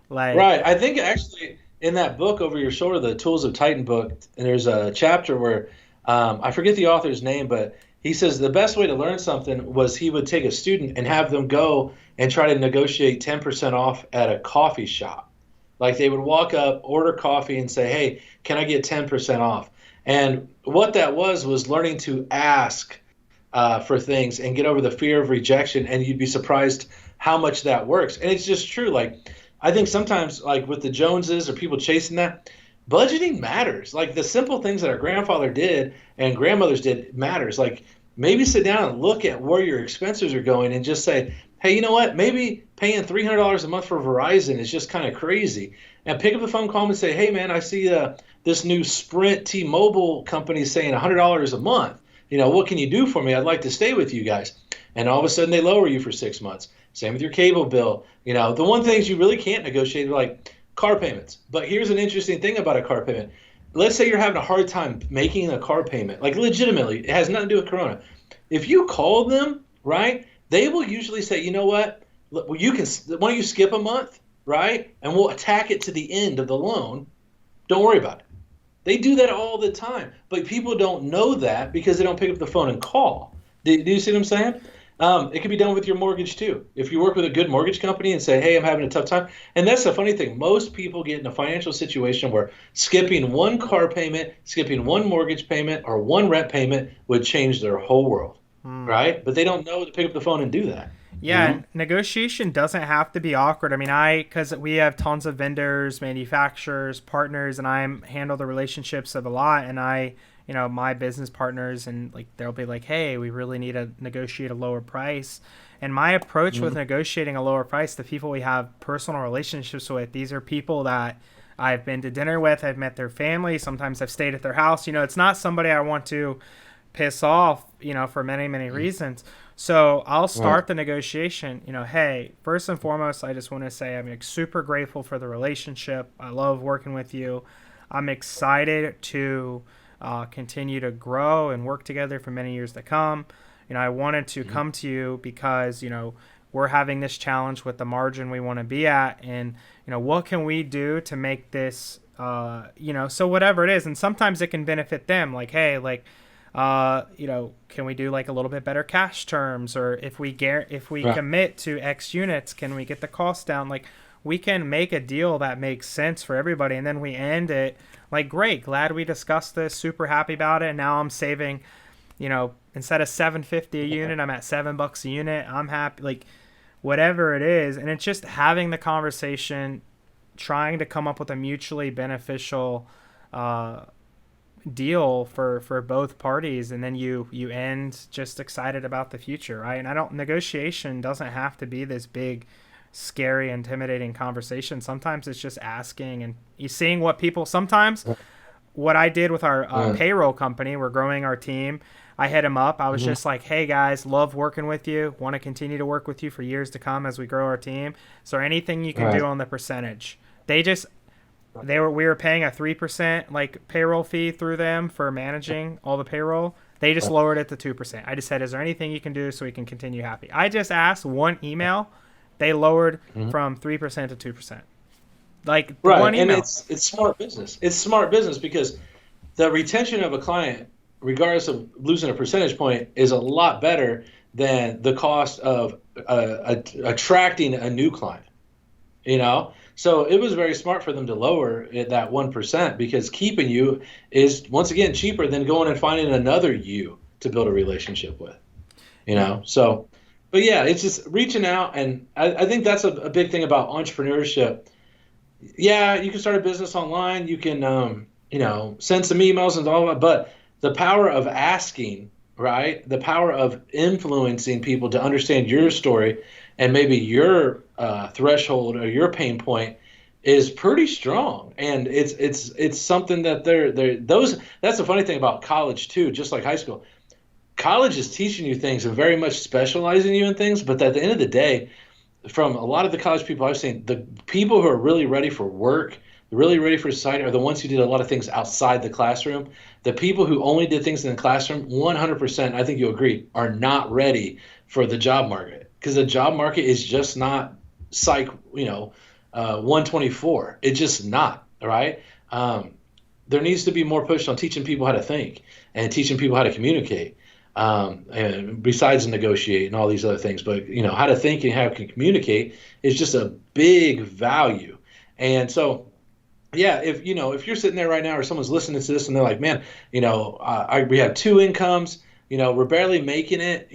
Right. I think actually in that book Over Your Shoulder, the Tools of Titan book, and there's a chapter where I forget the author's name, but he says the best way to learn something was he would take a student and have them go and try to negotiate 10% off at a coffee shop. They would walk up, order coffee, and say, hey, can I get 10% off? And what that was learning to ask for things and get over the fear of rejection, and you'd be surprised how much that works. And it's just true. I think sometimes, with the Joneses or people chasing that, budgeting matters. The simple things that our grandfather did and grandmothers did matters. maybe sit down and look at where your expenses are going and just say, hey, you know what? Maybe paying $300 a month for Verizon is just kind of crazy. And pick up the phone, call them and say, hey, man, I see this new Sprint T-Mobile company saying $100 a month. What can you do for me? I'd like to stay with you guys. And all of a sudden they lower you for 6 months. Same with your cable bill. The one things you really can't negotiate are like car payments. But here's an interesting thing about a car payment. Let's say you're having a hard time making a car payment, like legitimately, it has nothing to do with Corona. If you call them, right, they will usually say, you know what, why don't you skip a month, right, and we'll tack it to the end of the loan. Don't worry about it. They do that all the time, but people don't know that because they don't pick up the phone and call. Do you see what I'm saying? It can be done with your mortgage too. If you work with a good mortgage company and say, hey, I'm having a tough time. And that's the funny thing. Most people get in a financial situation where skipping one car payment, skipping one mortgage payment, or one rent payment would change their whole world, right? But they don't know to pick up the phone and do that. Yeah, and negotiation doesn't have to be awkward. I mean, because we have tons of vendors, manufacturers, partners, and I handle the relationships of a lot. And my business partners, and like they'll be like, hey, we really need to negotiate a lower price. And my approach with negotiating a lower price, the people we have personal relationships with, these are people that I've been to dinner with, I've met their family, sometimes I've stayed at their house. It's not somebody I want to piss off, for many, many reasons. So I'll start the negotiation, hey, first and foremost, I just want to say I'm like, super grateful for the relationship. I love working with you. I'm excited to continue to grow and work together for many years to come. I wanted to come to you because, we're having this challenge with the margin we want to be at. And, what can we do to make this, so whatever it is. And sometimes it can benefit them. Like, hey, like, can we do like a little bit better cash terms? Or if we commit to X units, can we get the cost down? Like, we can make a deal that makes sense for everybody. And then we end it like, great, glad we discussed this, super happy about it. And now I'm saving, instead of $7.50 a unit, I'm at $7 a unit. I'm happy, like whatever it is. And it's just having the conversation, trying to come up with a mutually beneficial deal for both parties, and then you end just excited about the future, right? And negotiation doesn't have to be this big, scary, intimidating conversation. Sometimes it's just asking and you seeing what people. Sometimes what I did with our payroll company, we're growing our team. I hit them up. I was just like, hey guys, love working with you, want to continue to work with you for years to come as we grow our team. Is there anything you can do on the percentage? We were paying a 3% like payroll fee through them for managing all the payroll. They just lowered it to 2%. I just said, is there anything you can do so we can continue happy? I just asked one email. They lowered from 3% to 2%. Like one email. And it's smart business. It's smart business because the retention of a client, regardless of losing a percentage point, is a lot better than the cost of attracting a new client. So it was very smart for them to lower it that 1% because keeping you is, once again, cheaper than going and finding another you to build a relationship with, So, but yeah, it's just reaching out. And I think that's a big thing about entrepreneurship. Yeah, you can start a business online. You can, send some emails and all that. But the power of asking, right? The power of influencing people to understand your story and maybe your threshold or your pain point is pretty strong. And it's something that that's the funny thing about college too, just like high school. College is teaching you things and very much specializing you in things, but at the end of the day, from a lot of the college people I've seen, the people who are really ready for work, really ready for society, are the ones who did a lot of things outside the classroom. The people who only did things in the classroom, 100%, I think you'll agree, are not ready for the job market, because the job market is just not psych, 124. It's just not, right? There needs to be more push on teaching people how to think and teaching people how to communicate, and besides negotiate and all these other things. But, how to think and how to communicate is just a big value. And so, yeah, if you're sitting there right now or someone's listening to this and they're like, man, we have two incomes, we're barely making it,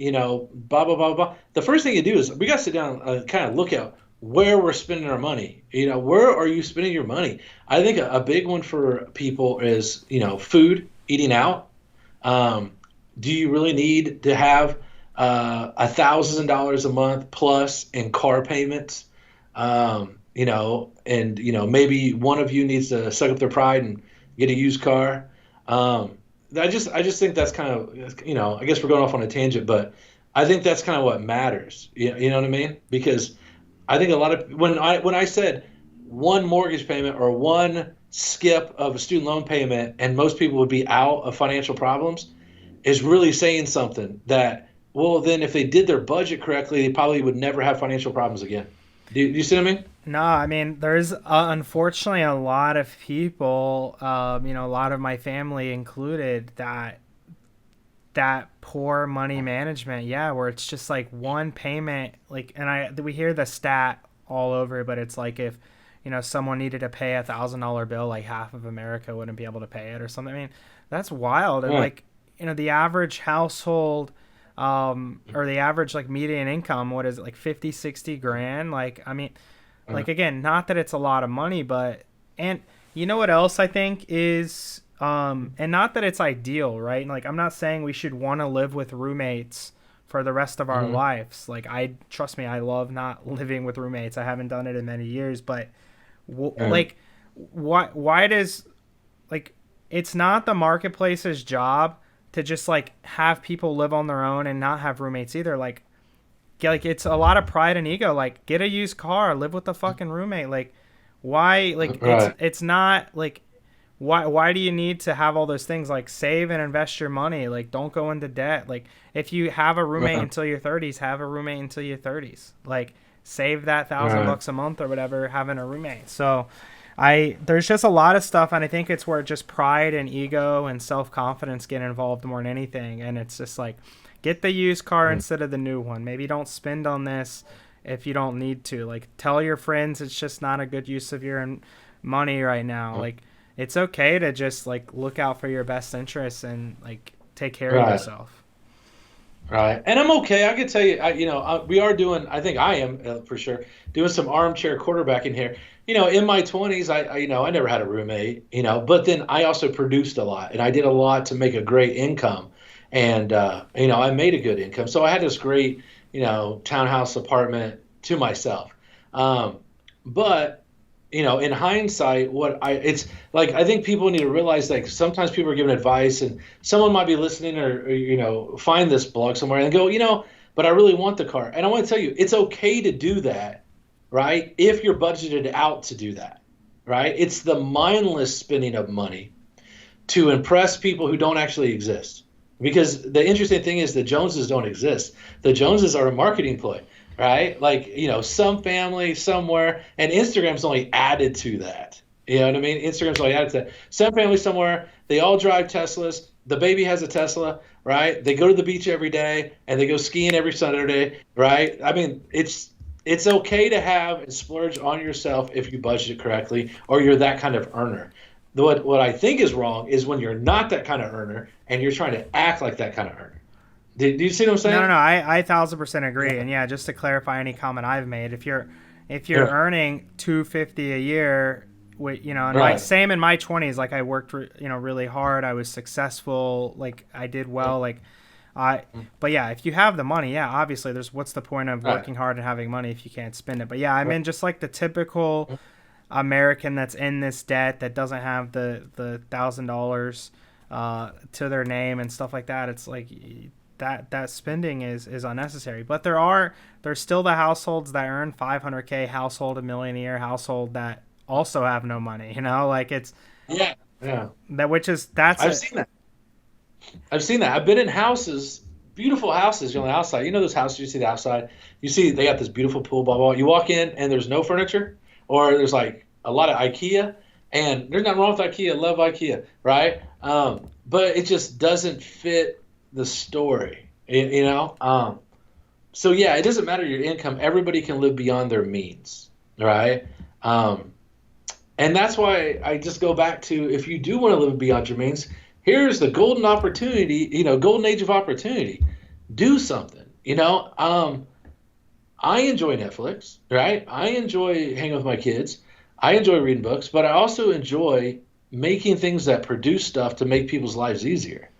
blah, blah, blah, blah. The first thing you do is we got to sit down and kind of look at where we're spending our money. Where are you spending your money? I think a big one for people is, food, eating out. Do you really need to have $1,000 a month plus in car payments? And maybe one of you needs to suck up their pride and get a used car. I just think that's kind of, I guess we're going off on a tangent, but I think that's kind of what matters. You know what I mean? Because I think a lot of when I said one mortgage payment or one skip of a student loan payment, and most people would be out of financial problems, is really saying something that, well, then if they did their budget correctly, they probably would never have financial problems again. Do you see what I mean? No, I mean, there's unfortunately a lot of people, a lot of my family included, that poor money management, where it's just like one payment, like, and we hear the stat all over, but it's like if, someone needed to pay $1,000 bill, like half of America wouldn't be able to pay it or something. I mean, that's wild. And like, the average household, or the average like median income, what is it, like 50, 60 grand? Like, I mean, like, again, not that it's a lot of money, but, and you know what else I think is, and not that it's ideal, right? Like, I'm not saying we should want to live with roommates for the rest of our lives. Like, trust me, I love not living with roommates. I haven't done it in many years, but like, why does, like, it's not the marketplace's job to just like have people live on their own and not have roommates either. Like it's a lot of pride and ego. Like, get a used car, live with a fucking roommate. Like, why? Like, it's not like, why do you need to have all those things? Like, save and invest your money. Like, don't go into debt. Like, if you have a roommate until your 30s, have a roommate until your 30s. Like, save that $1,000 a month or whatever, having a roommate. So there's just a lot of stuff, and I think it's where just pride and ego and self-confidence get involved more than anything. And it's just like, get the used car instead of the new one. Maybe don't spend on this if you don't need to. Like, tell your friends it's just not a good use of your money right now. Like, it's okay to just like look out for your best interests and like take care of yourself. Right. And I'm okay. I can tell you, we are doing, I think I am for sure, doing some armchair quarterbacking here. In my 20s, I never had a roommate, but then I also produced a lot, and I did a lot to make a great income. And, I made a good income. So I had this great, townhouse apartment to myself. But, in hindsight, it's like, I think people need to realize, like, sometimes people are giving advice, and someone might be listening or find this blog somewhere and go, but I really want the car. And I want to tell you, it's okay to do that, right? If you're budgeted out to do that, right? It's the mindless spending of money to impress people who don't actually exist. Because the interesting thing is the Joneses don't exist. The Joneses are a marketing ploy, right? Like, some family somewhere, and Instagram's only added to that. You know what I mean? Instagram's only added to that. Some family somewhere, they all drive Teslas. The baby has a Tesla, right? They go to the beach every day, and they go skiing every Saturday, right? I mean, it's okay to have and splurge on yourself if you budget it correctly, or you're that kind of earner. What I think is wrong is when you're not that kind of earner and you're trying to act like that kind of earner. Do you see what I'm saying? No, I 1,000% agree. And just to clarify any comment I've made, if you're earning $250 a year, and same in my 20s, like I worked, really hard. I was successful. Like I did well. But if you have the money, obviously what's the point of working hard and having money if you can't spend it? But I mean, just like the typical American that's in this debt that doesn't have the $1,000 to their name and stuff like that. It's like that spending is unnecessary. But there's still the households that earn $500K household, a millionaire household that also have no money. Like it's I've seen that. I've been in houses, beautiful houses on the outside. Those houses you see the outside. You see they got this beautiful pool, blah, blah, blah. You walk in and there's no furniture, or there's like a lot of IKEA, and there's nothing wrong with IKEA. Love IKEA, right? But it just doesn't fit the story, So it doesn't matter your income. Everybody can live beyond their means, right? And that's why I just go back to, if you do want to live beyond your means, here's the golden opportunity, golden age of opportunity. Do something, I enjoy Netflix, right? I enjoy hanging with my kids. I enjoy reading books, but I also enjoy making things that produce stuff to make people's lives easier,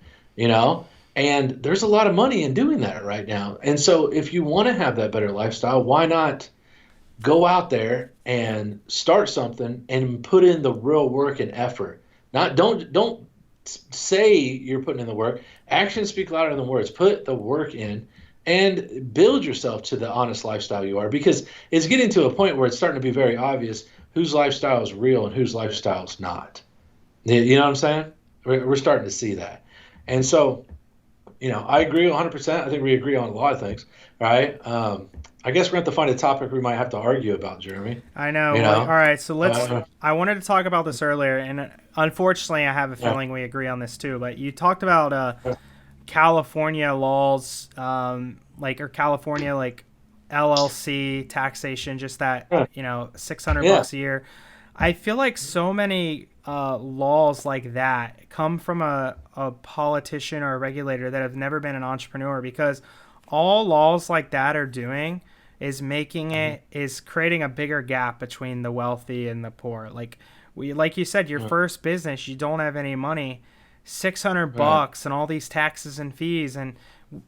And there's a lot of money in doing that right now. And so if you want to have that better lifestyle, why not go out there and start something and put in the real work and effort? Not don't say you're putting in the work. Actions speak louder than words. Put the work in and build yourself to the honest lifestyle you are, because it's getting to a point where it's starting to be very obvious whose lifestyle is real and whose lifestyle is not. You know what I'm saying? We're starting to see that. And so, I agree 100%. I think we agree on a lot of things, right? I guess we're going to have to find a topic we might have to argue about, Jeremy. I know. All right, so I wanted to talk about this earlier, and unfortunately I have a feeling we agree on this too, but you talked about California laws, or California, LLC taxation, just that, $600 a year. I feel like so many laws like that come from a politician or a regulator that have never been an entrepreneur, because all laws like that are doing is is creating a bigger gap between the wealthy and the poor. Like you said, your first business, you don't have any money, $600 and all these taxes and fees and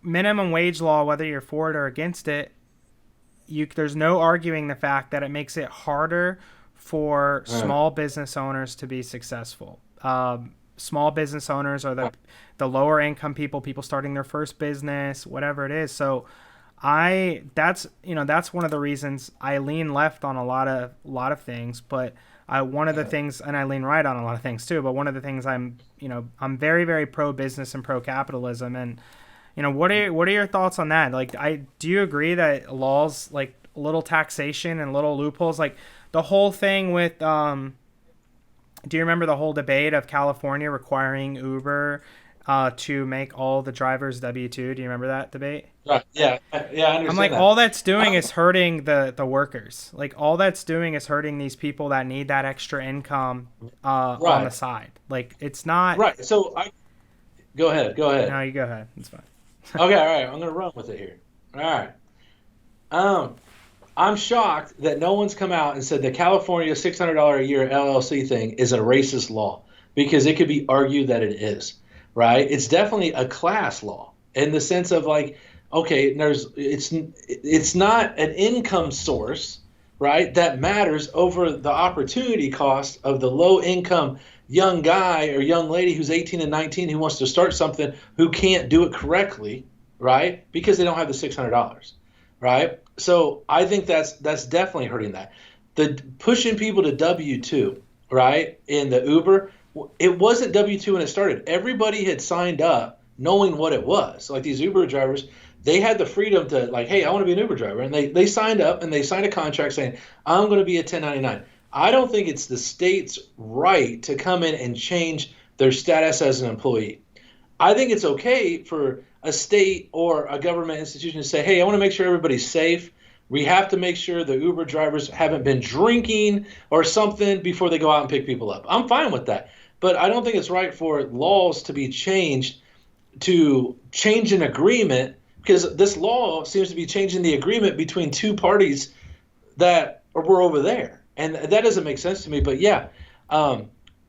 minimum wage law, whether you're for it or against it, there's no arguing the fact that it makes it harder for small business owners to be successful. Small business owners are the lower income people starting their first business, whatever it is. So that's one of the reasons I lean left on a lot of things, but one of the things, and I lean right on a lot of things too, but one of the things I'm very, very pro business and pro capitalism. And, what are your thoughts on that? Do you agree that laws, like little taxation and little loopholes, like the whole thing with, do you remember the whole debate of California requiring Uber to make all the drivers W-2? Do you remember that debate? Right. Yeah. I understand. I'm like, all that's doing is hurting the workers. Like, all that's doing is hurting these people that need that extra income on the side. Like, it's not right. So go ahead. No, you go ahead. It's fine. Okay. All right. I'm gonna run with it here. All right. I'm shocked that no one's come out and said the California $600 a year LLC thing is a racist law, because it could be argued that it is, right? It's definitely a class law in the sense of it's not an income source, right, that matters over the opportunity cost of the low income young guy or young lady who's 18 and 19 who wants to start something, who can't do it correctly, right, because they don't have the $600, right? So I think that's definitely hurting that. The pushing people to W-2, right, in the Uber, it wasn't W-2 when it started. Everybody had signed up knowing what it was. Like these Uber drivers, they had the freedom to hey, I want to be an Uber driver. And they signed up and they signed a contract saying, I'm going to be a 1099. I don't think it's the state's right to come in and change their status as an employee. I think it's okay for a state or a government institution to say, hey, I want to make sure everybody's safe. We have to make sure the Uber drivers haven't been drinking or something before they go out and pick people up. I'm fine with that. But I don't think it's right for laws to be changed to change an agreement, because this law seems to be changing the agreement between two parties that were over there. And that doesn't make sense to me. But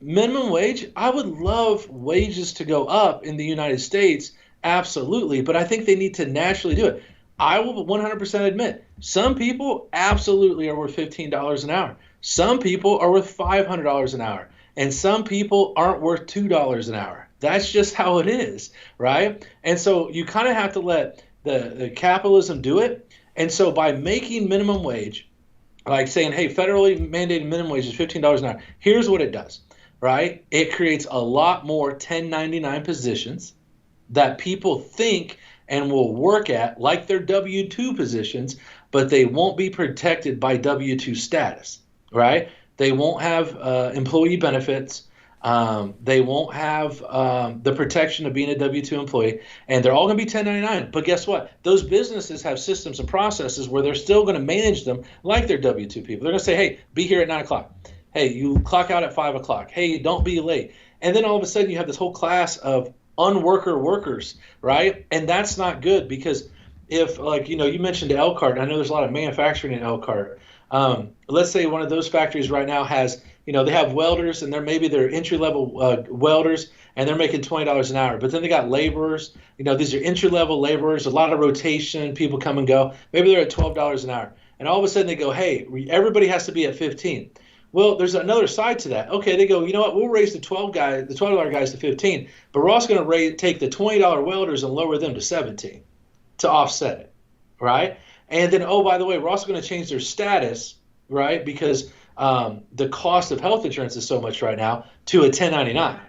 minimum wage, I would love wages to go up in the United States. Absolutely. But I think they need to naturally do it. I will 100% admit, some people absolutely are worth $15 an hour. Some people are worth $500 an hour. And some people aren't worth $2 an hour. That's just how it is, right? And so you kind of have to let the capitalism do it. And so by making minimum wage, like saying, hey, federally mandated minimum wage is $15 an hour, here's what it does, right? It creates a lot more 1099 positions that people think and will work at like their W-2 positions, but they won't be protected by W-2 status, right? They won't have employee benefits. They won't have the protection of being a W-2 employee, and they're all going to be 1099. But guess what? Those businesses have systems and processes where they're still going to manage them like they're W-2 people. They're going to say, hey, be here at 9 o'clock. Hey, you clock out at 5 o'clock. Hey, don't be late. And then all of a sudden you have this whole class of unworker workers, right? And that's not good, because if, you mentioned Elkhart, and I know there's a lot of manufacturing in Elkhart. Let's say one of those factories right now has they have welders, and they're entry-level welders, and they're making $20 an hour. But then they got laborers. These are entry-level laborers, a lot of rotation, people come and go. Maybe they're at $12 an hour. And all of a sudden they go, hey, everybody has to be at 15. Well, there's another side to that. Okay, they go, you know what, we'll raise the $12 guys to 15, but we're also going to take the $20 welders and lower them to 17 to offset it, right? And then, oh, by the way, we're also going to change their status, right, because the cost of health insurance is so much right now, to a 1099,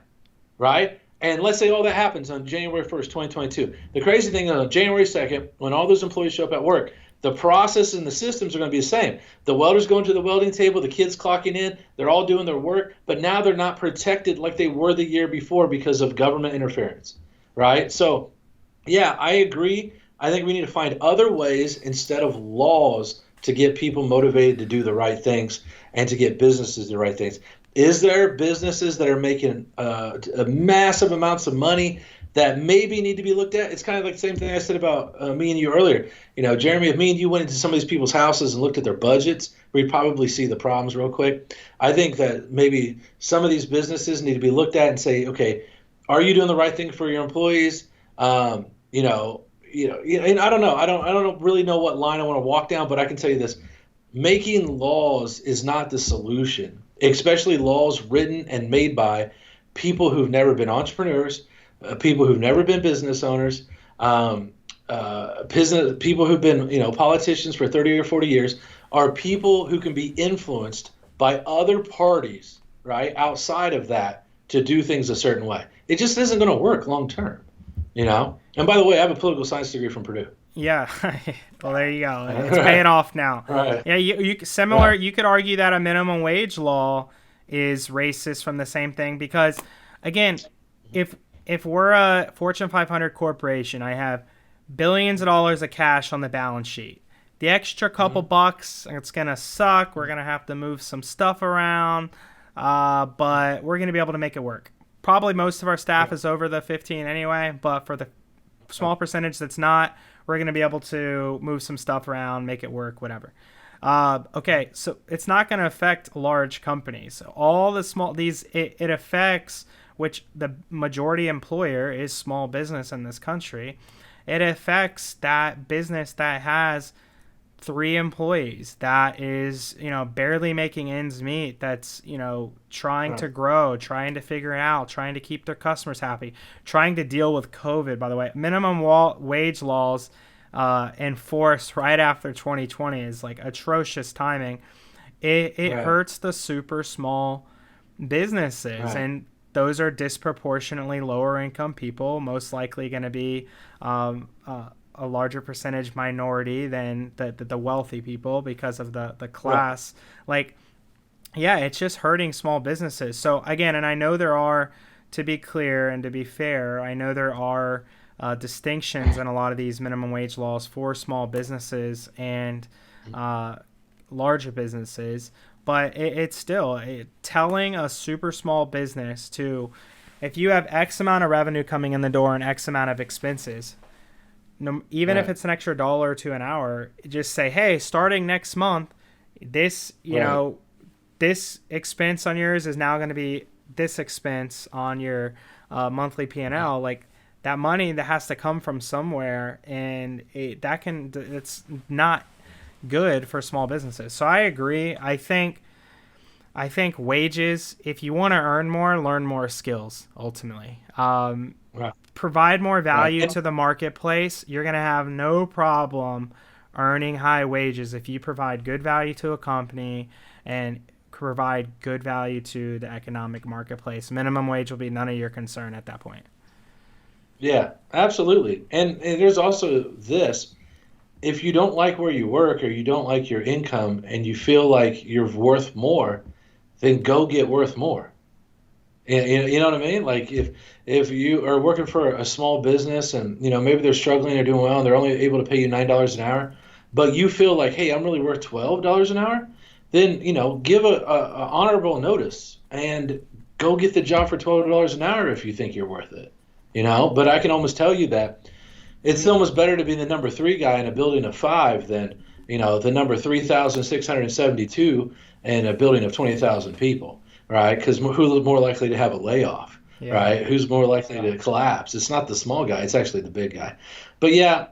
right? And let's say all that happens on January 1st, 2022. The crazy thing is on January 2nd, when all those employees show up at work, the process and the systems are going to be the same. The welders going to the welding table, the kids clocking in, they're all doing their work, but now they're not protected like they were the year before because of government interference, right? So, yeah, I agree. I think we need to find other ways instead of laws to get people motivated to do the right things and to get businesses to do the right things. Is there businesses that are making massive amounts of money that maybe need to be looked at? It's kind of like the same thing I said about me and you earlier. Jeremy, if me and you went into some of these people's houses and looked at their budgets, we'd probably see the problems real quick. I think that maybe some of these businesses need to be looked at and say, okay, are you doing the right thing for your employees? And I don't know. I don't really know what line I want to walk down, but I can tell you this. Making laws is not the solution, especially laws written and made by people who've never been entrepreneurs, people who've never been business owners, people who've been, politicians for 30 or 40 years, are people who can be influenced by other parties, right, outside of that to do things a certain way. It just isn't going to work long term, And by the way, I have a political science degree from Purdue. Yeah. Well, there you go. It's paying off now. Right. Yeah. Similar. You could argue that a minimum wage law is racist from the same thing because, again, if we're a Fortune 500 corporation, I have billions of dollars of cash on the balance sheet. The extra couple bucks, it's going to suck. We're going to have to move some stuff around, but we're going to be able to make it work. Probably most of our staff is over the 15 anyway, but for the small percentage that's not, we're going to be able to move some stuff around, make it work, whatever. Okay, so it's not going to affect large companies. All the small, it affects, which the majority employer is small business in this country. It affects that business that has 3 employees, that is, barely making ends meet, that's, trying to grow, trying to figure it out, trying to keep their customers happy, trying to deal with COVID, by the way. Minimum wage laws enforced right after 2020 is like atrocious timing. It hurts the super small businesses, and those are disproportionately lower income people, most likely going to be a larger percentage minority than the wealthy people because of the class. It's just hurting small businesses. So again, and I know there are, to be clear and to be fair, I know there are distinctions in a lot of these minimum wage laws for small businesses and larger businesses, but it's still telling a super small business to, if you have X amount of revenue coming in the door and X amount of expenses, even if it's an extra $1 or $2 an hour, just say, hey, starting next month, this, this expense on yours is now going to be this expense on your monthly P&L. Like, that money that has to come from somewhere, and it's not good for small businesses. So I agree. I think wages, if you want to earn more, learn more skills, ultimately. Provide more value to the marketplace. You're going to have no problem earning high wages if you provide good value to a company and provide good value to the economic marketplace. Minimum wage will be none of your concern at that point. Yeah, absolutely. And there's also this. If you don't like where you work or you don't like your income and you feel like you're worth more, then go get worth more. You know what I mean? Like if you are working for a small business and, maybe they're struggling or doing well and they're only able to pay you $9 an hour, but you feel like, hey, I'm really worth $12 an hour, then, give a honorable notice and go get the job for $12 an hour if you think you're worth it. But I can almost tell you that it's almost better to be the number 3 guy in a building of 5 than the number 3,672 in a building of 20,000 people, right? Because who's more likely to have a layoff, right? Who's more likely to collapse? It's not the small guy, it's actually the big guy. But yeah,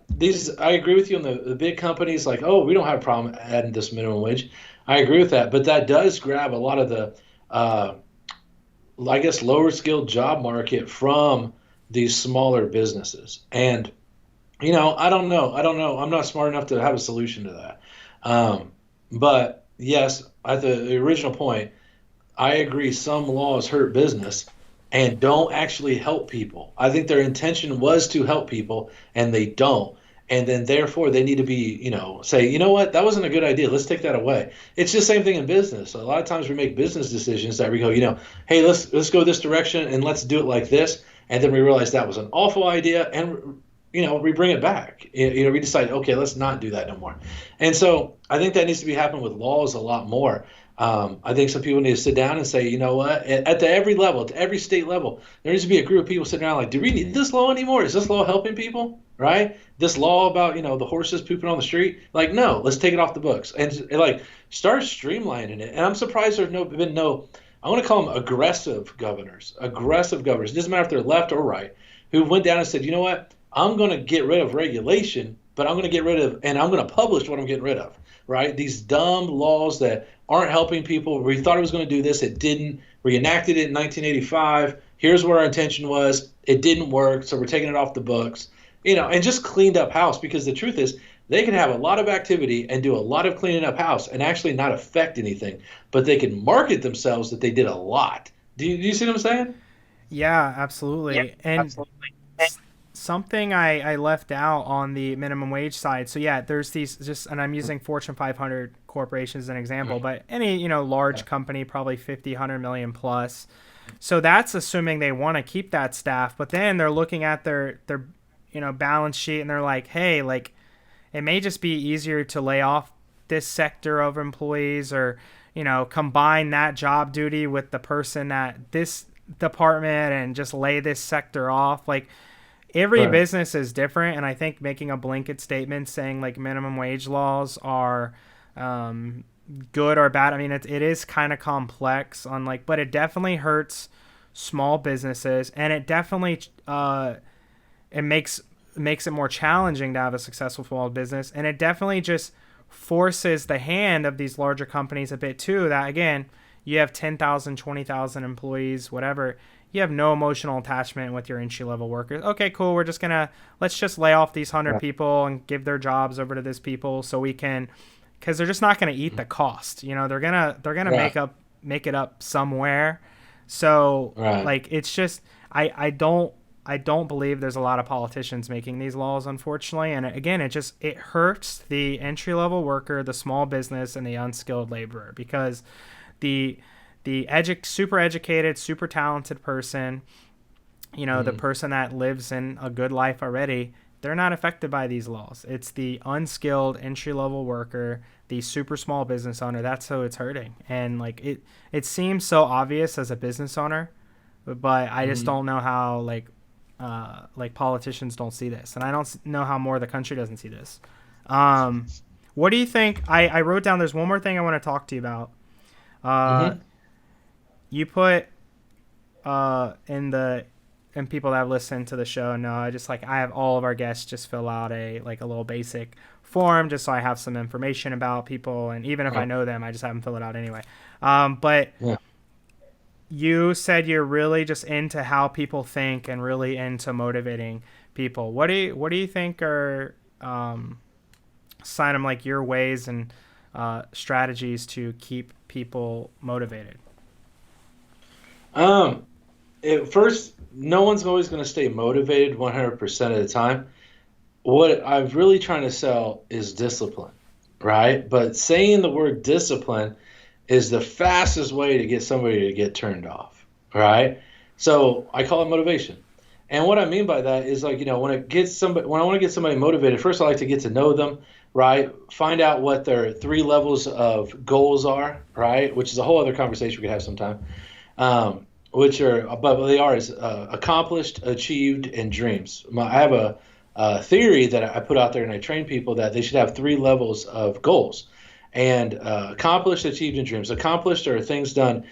I agree with you on the big companies, like, oh, we don't have a problem adding this minimum wage. I agree with that, but that does grab a lot of the, I guess, lower skilled job market from these smaller businesses. And, I don't know. I'm not smart enough to have a solution to that. But yes, at the original point, I agree some laws hurt business and don't actually help people. I think their intention was to help people, and they don't. And then therefore they need to be, say, you know what, that wasn't a good idea. Let's take that away. It's the same thing in business. So a lot of times we make business decisions that we go, hey, let's go this direction and let's do it like this. And then we realize that was an awful idea, and we bring it back. We decide, okay, let's not do that no more. And so I think that needs to be happening with laws a lot more. I think some people need to sit down and say, you know what, at every level, at every state level, there needs to be a group of people sitting around like, do we need this law anymore? Is this law helping people? Right? This law about, the horses pooping on the street, like, no, let's take it off the books and like start streamlining it. And I'm surprised there's been no, I want to call them aggressive governors. It doesn't matter if they're left or right, who went down and said, you know what, I'm going to get rid of regulation, but I'm going to publish what I'm getting rid of, right? These dumb laws that aren't helping people. We thought it was going to do this. It didn't. We enacted it in 1985. Here's what our intention was. It didn't work, so we're taking it off the books, and just cleaned up house, because the truth is they can have a lot of activity and do a lot of cleaning up house and actually not affect anything, but they can market themselves that they did a lot. Do you see what I'm saying? Yeah, absolutely. Yeah, and absolutely. something I left out on the minimum wage side. So yeah, there's these and I'm using Fortune 500 corporations as an example, but any, large company, probably 50, 100 million plus. So that's assuming they want to keep that staff, but then they're looking at their balance sheet and they're like, hey, like it may just be easier to lay off this sector of employees, or, combine that job duty with the person at this department and just lay this sector off. Like, every business is different, and I think making a blanket statement saying like minimum wage laws are good or bad, I mean, it is kind of complex but it definitely hurts small businesses, and it definitely it makes it more challenging to have a successful small business, and it definitely just forces the hand of these larger companies a bit too, that again, you have 10,000, 20,000 employees, whatever. You have no emotional attachment with your entry-level workers. Okay, cool. Let's just lay off these 100 people and give their jobs over to these people so we can, because they're just not going to eat the cost. They're gonna make it up somewhere. So like, it's just, I don't believe there's a lot of politicians making these laws, unfortunately. And again, it hurts the entry-level worker, the small business, and the unskilled laborer, because the super educated, super talented person, the person that lives in a good life already, they're not affected by these laws. It's the unskilled entry-level worker, the super small business owner, that's who it's hurting. And like, it seems so obvious as a business owner, but I just don't know how like politicians don't see this, and I don't know how more of the country doesn't see this. What do you think? I wrote down, there's one more thing I want to talk to you about. You put and people that have listened to the show know, I have all of our guests just fill out a little basic form, just so I have some information about people, and even if I know them, I just have them fill it out anyway. But you said you're really just into how people think and really into motivating people. What do you think are some like your ways and strategies to keep people motivated? First, no one's always going to stay motivated 100% of the time. What I'm really trying to sell is discipline, right? But saying the word discipline is the fastest way to get somebody to get turned off, right? So I call it motivation. And what I mean by that is, like, when I want to get somebody motivated, first I like to get to know them, right? Find out what their 3 levels of goals are, right? Which is a whole other conversation we could have sometime. But they are accomplished, achieved, and dreams. I have theory that I put out there, and I train people that they should have 3 levels of goals. And accomplished, achieved, and dreams. Accomplished are things done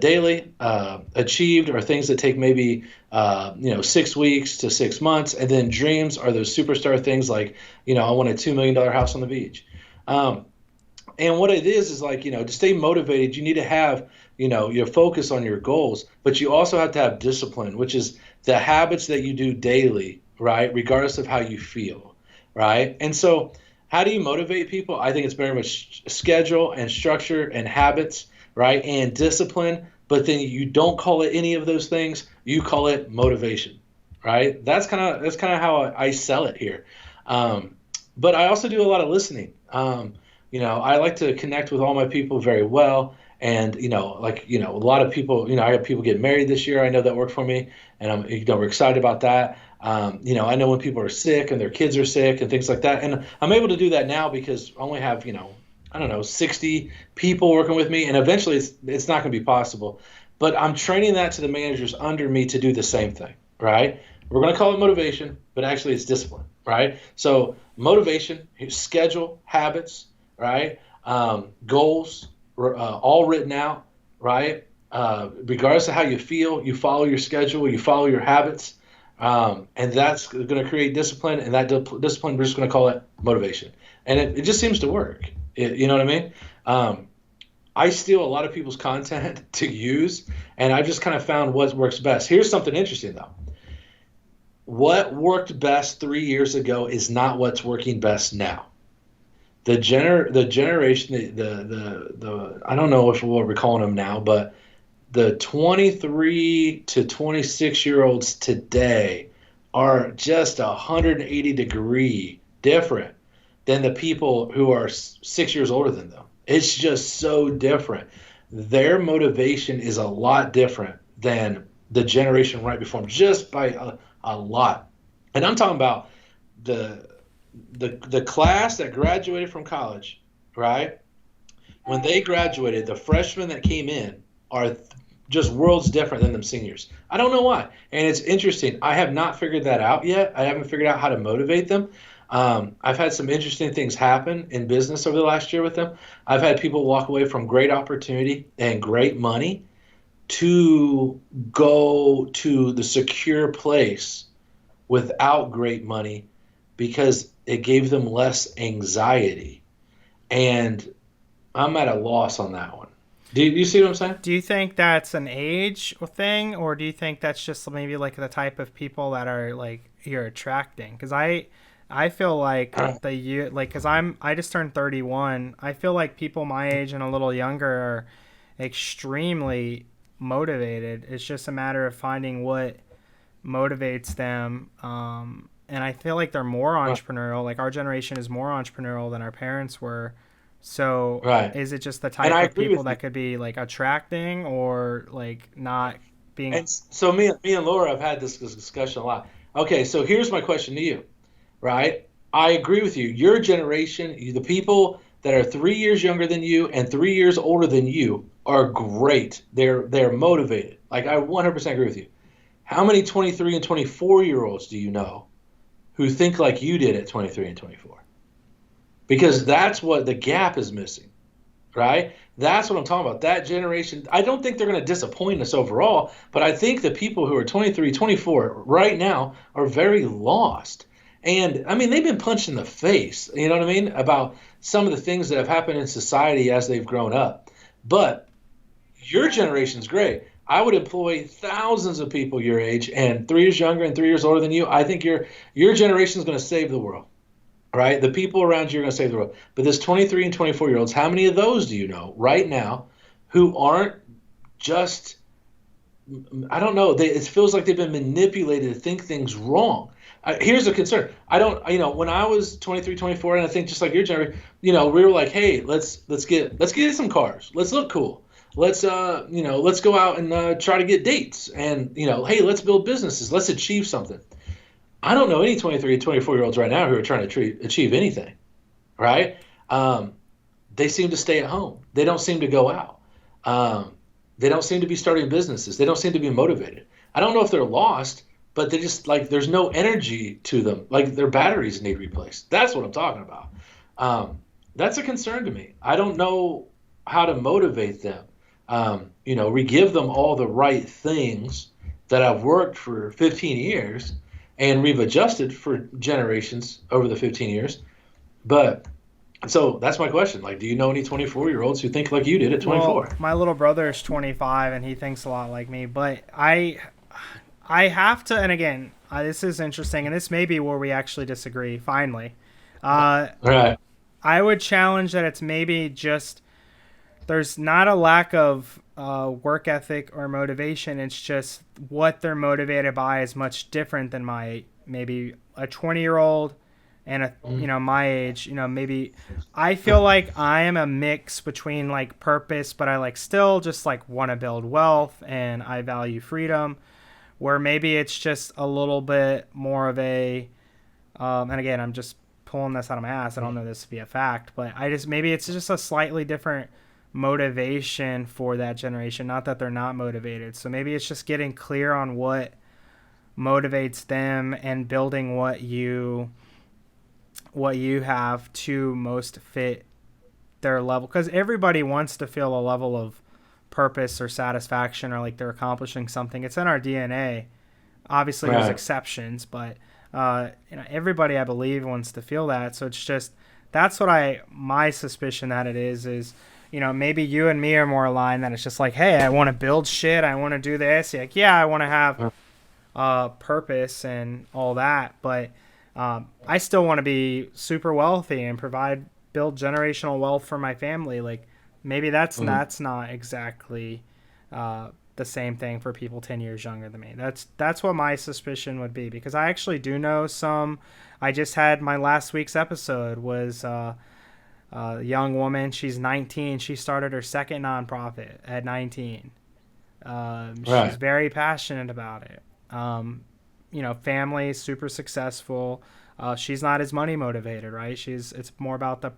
daily. Achieved are things that take maybe 6 weeks to 6 months. And then dreams are those superstar things like, I want a $2 million house on the beach. And what it is like, to stay motivated, you need to have, your focus on your goals, but you also have to have discipline, which is the habits that you do daily, right? Regardless of how you feel, right? And so how do you motivate people? I think it's very much schedule and structure and habits, right? And discipline, but then you don't call it any of those things. You call it motivation, right? That's kind of how I sell it here. But I also do a lot of listening. I like to connect with all my people very well. And, a lot of people, I have people get married this year. I know that worked for me, and we're excited about that. I know when people are sick and their kids are sick and things like that. And I'm able to do that now because I only have, 60 people working with me. And eventually it's not going to be possible. But I'm training that to the managers under me to do the same thing, right? We're going to call it motivation, but actually it's discipline, right? So motivation, schedule, habits, right? Goals, all written out, right? Regardless of how you feel, you follow your schedule, you follow your habits. And that's going to create discipline, and that discipline, we're just going to call it motivation. And it just seems to work. You know what I mean? I steal a lot of people's content to use, and I've just kind of found what works best. Here's something interesting, though. What worked best 3 years ago is not what's working best now. The generation, the I don't know what we're calling them now, but the 23 to 26-year-olds today are just 180 degree different than the people who are 6 years older than them. It's just so different. Their motivation is a lot different than the generation right before them, just by a lot. And I'm talking about the class that graduated from college, right? When they graduated, the freshmen that came in are just worlds different than them seniors. I don't know why. And it's interesting. I have not figured that out yet. I haven't figured out how to motivate them. I've had some interesting things happen in business over the last year with them. I've had people walk away from great opportunity and great money to go to the secure place without great money because it gave them less anxiety. And I'm at a loss on that one. Do you see what I'm saying? Do you think that's an age thing, or do you think that's just maybe like the type of people that are like you're attracting? Because I feel like because I just turned 31. I feel like people my age and a little younger are extremely motivated. It's just a matter of finding what motivates them. And I feel like they're more entrepreneurial. Like our generation is more entrepreneurial than our parents were. So is it just the type of people that could be like attracting or like not being? And so me and Laura have had this discussion a lot. Okay, so here's my question to you, right? I agree with you. Your generation, the people that are 3 years younger than you and 3 years older than you are great. They're motivated. Like I 100% agree with you. How many 23 and 24-year-olds do you know who think like you did at 23 and 24? Because that's what the gap is missing, right? That's what I'm talking about. That generation, I don't think they're going to disappoint us overall, but I think the people who are 23, 24 right now are very lost. And, I mean, they've been punched in the face, you know what I mean, about some of the things that have happened in society as they've grown up. But your generation's great. I would employ thousands of people your age and 3 years younger and 3 years older than you. I think your generation is going to save the world. Right? The people around you are going to save the world. But this 23 and 24-year-olds, how many of those do you know right now who aren't just, I don't know, it feels like they've been manipulated to think things wrong. Here's a concern. When I was 23, 24, and I think just like your generation, we were like, hey, let's get some cars. Let's look cool. Let's go out and try to get dates. And, hey, let's build businesses. Let's achieve something. I don't know any 23 and 24-year-olds right now who are trying to achieve anything, right? They seem to stay at home. They don't seem to go out. They don't seem to be starting businesses. They don't seem to be motivated. I don't know if they're lost, but they just like there's no energy to them. Like their batteries need replaced. That's what I'm talking about. That's a concern to me. I don't know how to motivate them. We give them all the right things that have worked for 15 years, and we've adjusted for generations over the 15 years. But so that's my question. Like, do you know any 24-year-olds who think like you did at 24? Well, my little brother is 25 and he thinks a lot like me, but I have to, and again, this is interesting, and this may be where we actually disagree finally. Right. I would challenge that it's maybe just there's not a lack of work ethic or motivation. It's just what they're motivated by is much different than my maybe a 20-year-old and my age. Maybe I feel like I am a mix between like purpose, but I like still just like want to build wealth and I value freedom. Where maybe it's just a little bit more of a, and again, I'm just pulling this out of my ass. I don't know this to be a fact, but maybe it's just a slightly different motivation for that generation. Not that they're not motivated. So maybe it's just getting clear on what motivates them and building what you have to most fit their level. Because everybody wants to feel a level of purpose or satisfaction or like they're accomplishing something. It's in our DNA. Obviously, There's exceptions, but everybody, I believe, wants to feel that. So it's just that's what my suspicion that it is maybe you and me are more aligned. That it's just like, hey, I want to build shit. I want to do this. Like, yeah, I want to have purpose and all that, but I still want to be super wealthy and build generational wealth for my family. Like maybe that's not exactly the same thing for people 10 years younger than me. That's what my suspicion would be, because I actually do know some. I just had my last week's episode was a young woman. She's 19. She started her second nonprofit at 19. She's very passionate about it. Family, super successful. She's not as money motivated, right? It's more about the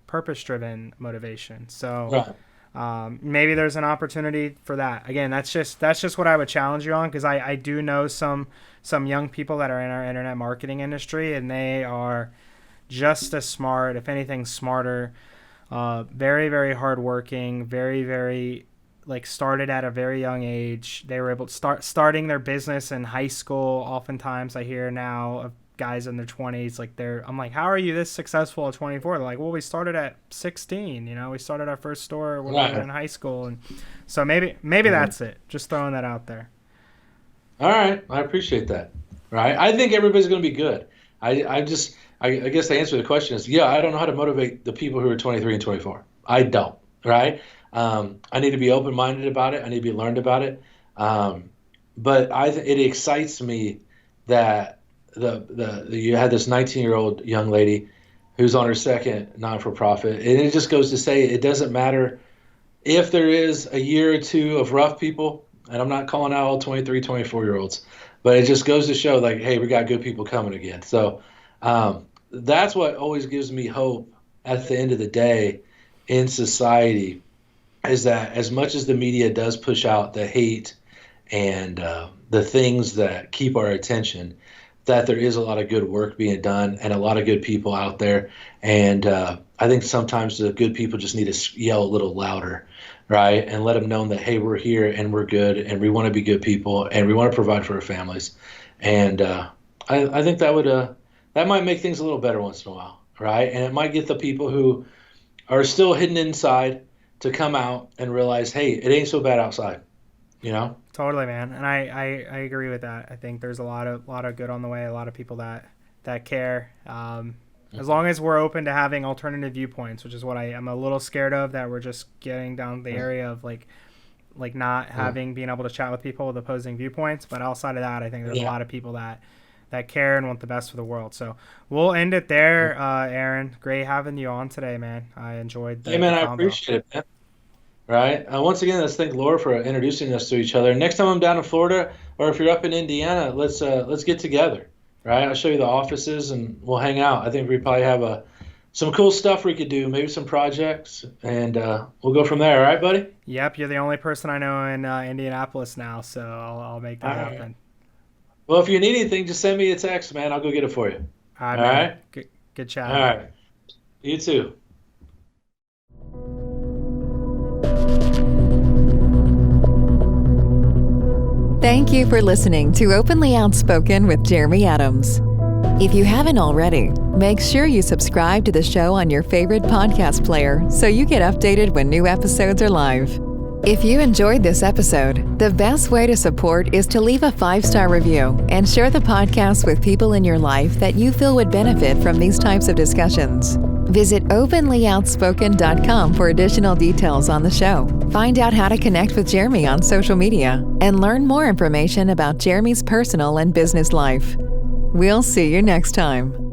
purpose-driven motivation. So maybe there's an opportunity for that. Again, that's just what I would challenge you on, because I do know some young people that are in our internet marketing industry, and they are just as smart, if anything smarter, very, very hardworking, very, very like started at a very young age. They were able to starting their business in high school. Oftentimes I hear now of guys in their 20s, like I'm like, how are you this successful at 24? They're like, well, we started at 16, we started our first store when we were in high school. And so maybe that's it. Just throwing that out there. All right. I appreciate that. Right. I think everybody's going to be good. I guess the answer to the question is, I don't know how to motivate the people who are 23 and 24. I don't. Right. I need to be open-minded about it. I need to be learned about it. But it excites me that you had this 19-year-old young lady who's on her second non-for-profit. And it just goes to say it doesn't matter if there is a year or two of rough people, and I'm not calling out all 23, 24-year-olds, but it just goes to show like, hey, we got good people coming again. So that's what always gives me hope at the end of the day in society, is that as much as the media does push out the hate and the things that keep our attention, that there is a lot of good work being done and a lot of good people out there. And I think sometimes the good people just need to yell a little louder, right? And let them know that, hey, we're here and we're good and we want to be good people and we want to provide for our families. And I think that might make things a little better once in a while, right? And it might get the people who are still hidden inside to come out and realize, hey, it ain't so bad outside, Totally, man. And I agree with that. I think there's a lot of good on the way, a lot of people that care. As long as we're open to having alternative viewpoints, which is what I am a little scared of, that we're just getting down the area of like not being able to chat with people with opposing viewpoints. But outside of that, I think there's a lot of people that care and want the best for the world. So we'll end it there, Aaron. Great having you on today, man. I enjoyed the man, the I combo. appreciate it, man. Right. Once again, let's thank Laura for introducing us to each other. Next time I'm down in Florida, or if you're up in Indiana, let's get together. Right. I'll show you the offices and we'll hang out. I think we probably have some cool stuff we could do, maybe some projects, and we'll go from there. All right, buddy? Yep. You're the only person I know in Indianapolis now, so I'll make that happen. Well, if you need anything, just send me a text, man. I'll go get it for you. All All right? Good chat. All right. You too. Thank you for listening to Openly Outspoken with Jeremy Adams. If you haven't already, make sure you subscribe to the show on your favorite podcast player so you get updated when new episodes are live. If you enjoyed this episode, the best way to support is to leave a 5-star review and share the podcast with people in your life that you feel would benefit from these types of discussions. Visit openlyoutspoken.com for additional details on the show. Find out how to connect with Jeremy on social media and learn more information about Jeremy's personal and business life. We'll see you next time.